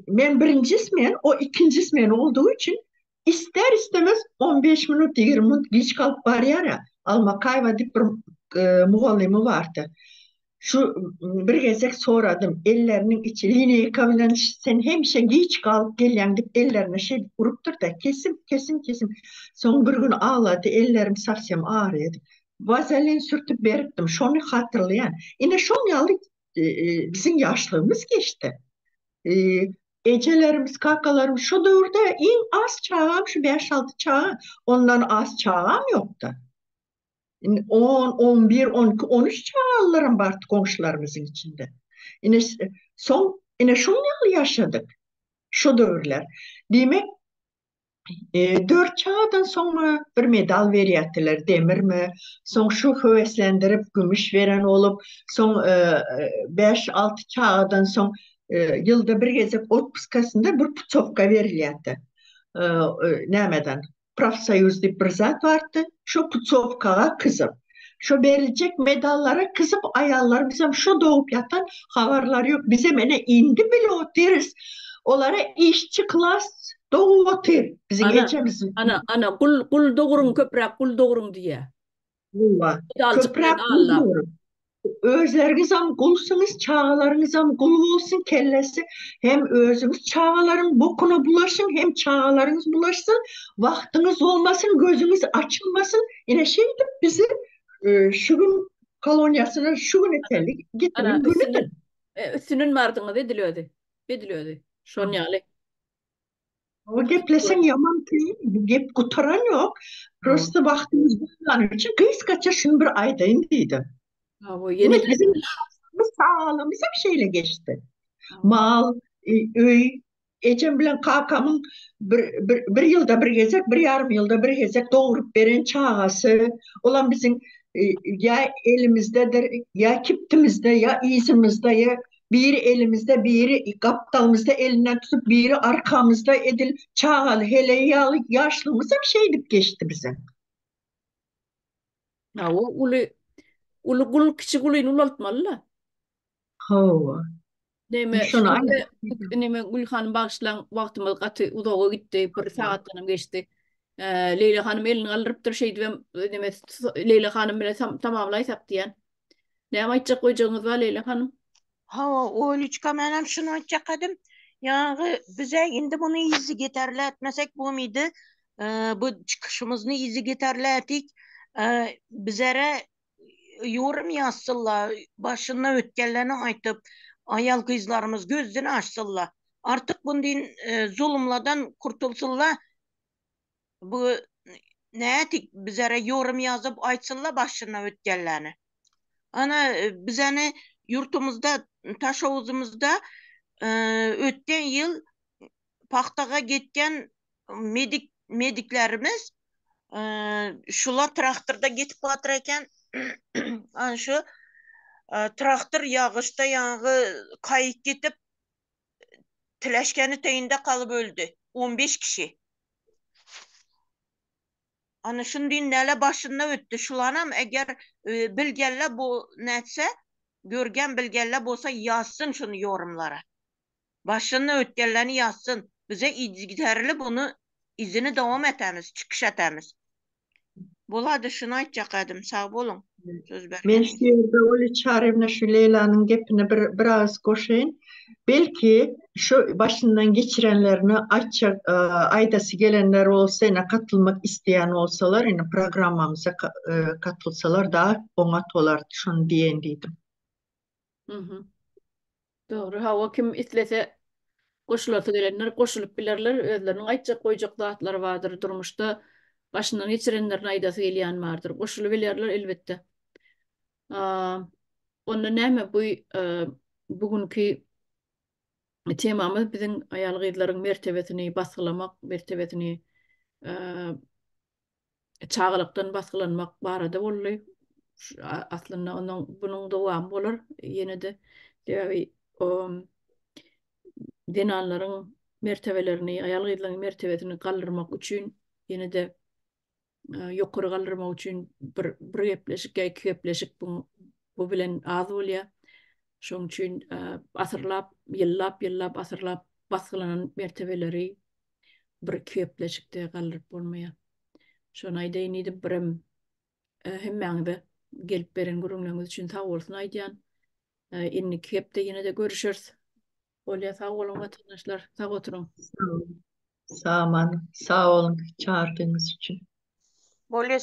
men birincisi men, o ikincisi men olduğu için ister istemez 15 minut 20 minut geç kalıp barýar ya. Alma Kayva dip bir muallimi vardı. Şu bir gezek soradım. Ellerinin içi lineyka bilen sen hemşe geç kalıp gelýän dip ellerine şey urupdur da kesim. Son bir gün ağladı. Ellerim sarsam ağrıdı. Vazelin sürtüp beripdim. Şonu hatırlayan. Yine şon ýaly bizim yaşlığımız geçti. Ecelerimiz, kakalarımız şu dövrde en az çağım şu 5-6 çağım, ondan az çağım yoktu. 10, 11, 12, 13 çağlarım vardı komşularımızın içinde. Yine şu yıl yaşadık. Şu dövrler. Demek 4 çağdan sonra bir medal veriyattılar, demir mi? Son şu heveslendirip gümüş veren olup, son 5-6 çağdan son yılda bir gezek otpuskasında bir putovka veriyattı. Nemeden? Profsoyuz deyip bir zat vardı. Şu putovkaga kızıp. Şu verilecek medallara kızıp ayarlar bizim şu doğup yatan havarlar yok. Bize mene indi bile o deriz. Olara işçi klas doğu otur. Bizim Ana, geçemizin. ana, kul doğurun köprek, kul doğurun diye. Bulla. Dalcık Köprek bilen Allah. buldur. Özleriniz am kulsunuz, çağalarınız am kul olsun kellesi. Hem özünüz çağaların bokuna bulaşın, hem çağalarınız bulaşsın. Vaktiniz olmasın, gözünüz açılmasın. Yine şeydi bizi şu gün kolonyasına şu gün eterlik Ana getirin günüdür. üstünün vardığını ediliyordu. Ediliyordu. Şon yani. O geplesen yaman değil. Bu gep kutaran yok. Prosta vaktimiz bulduğun için kıyız kaça şunu bir ayda indiydim. Ha, bu Yine yeni bizim sağlığımız hep şeyle geçti. Ha, Mal, öy, Ecem bilen kakamın bir yılda bir gezek, bir yarım yılda bir gezek doğurup veren çağası. Olan bizim ya elimizdedir, ya kiptimizde, ya izimizde, ya biri elimizde, biri kaptalımızda elinden tutup, biri arkamızda edil çağalı, hele yaşlımız hep şeydik geçti bizim. ha, o ulu kul küçük uluyun ulaltmalı. Hova. Neme Şunu şimdi neme Gülhan bağışlan vaktimiz katı uzağa gitti. Bir saattanım geçti. Leyla Hanım elini kaldırıp şey diyeyim. Neme Leyla Hanım bile tamamlaysak diyen. Ne aytacak koyacağınız var Leyla Hanım? Ha, Oğluçka menem şunu açakadım. Yani bize indi bunu izi geterli etmesek bu muydu? Bu çıkışımızını izi geterli ettik. Bizlere yorum yazsınlar. Başına ötkenlerini aytıp ayal kızlarımız gözünü açsınlar. Artık bundan zulümlerden kurtulsunlar. Bu ne etik bizlere yorum yazıp aytsınlar başına ötkenlerini. Ana bizəni yurtumuzda, taş havuzumuzda ötken yıl paxtaga getken mediklerimiz şula traktorda getip batır eken ana şu traktor yağışta yağı kayıp getip tileşkeni teyinde kalıp öldü. 15 kişi. Ana şundan nele başına öttü. Şulanam eğer bilgenler bu netse görgen bilgenler bolsa yazsın şunu yorumlara. Başına ötkenlerini yazsın. Bize izgiderli bunu izini devam etemiz, çıkış etemiz. Buladı şunu aytacak edim. Sağ olun. Söz Men bergeniniz. şu yerde öyle çaremle şu Leyla'nın gepine biraz koşayım. Belki şu başından geçirenlerini açacak aydası gelenler olsa yine katılmak isteyen olsalar yine programımıza katılsalar daha onat olardı. Şunu diyen dedim. Hı hı. Doğru. Ha o kim itlese koşulata gelenler koşulup bilerler. Özlerinin aytacak koyacak zatları vardır durmuşta. Başından geçirenlerin aydası geliyen vardır. Koşulu bilirler elbette. Aa, Onda näme bu bugünkü temamız bizim ayal gıydıların mertebesini baskılamak, mertebesini çağılıktan baskılanmak barada bolly. Aslında bunun dowam bolar. Yine de debi o dinanların mertebelerini, ayal gıydıların mertebesini kaldırmak için yine de yukarı kaldırmak için bir gepleşik, iki gepleşik bu bilen az bolýar. Şoň üçin asyrlap, yıllap, asyrlap baskılanan mertebeleri bir köpleşikde galdyryp bolmaýar. Şonu aýdaýyn edip birim hemmäňize gelip beren gurulmaňyz üçin sag bolsun aýdýan. Inni köpde ýene de görüşeriz. Bolýa sag bolun vatandaşlar, sag oturun. Sağ olun. Sağ olun çağırdığınız için. Bolýa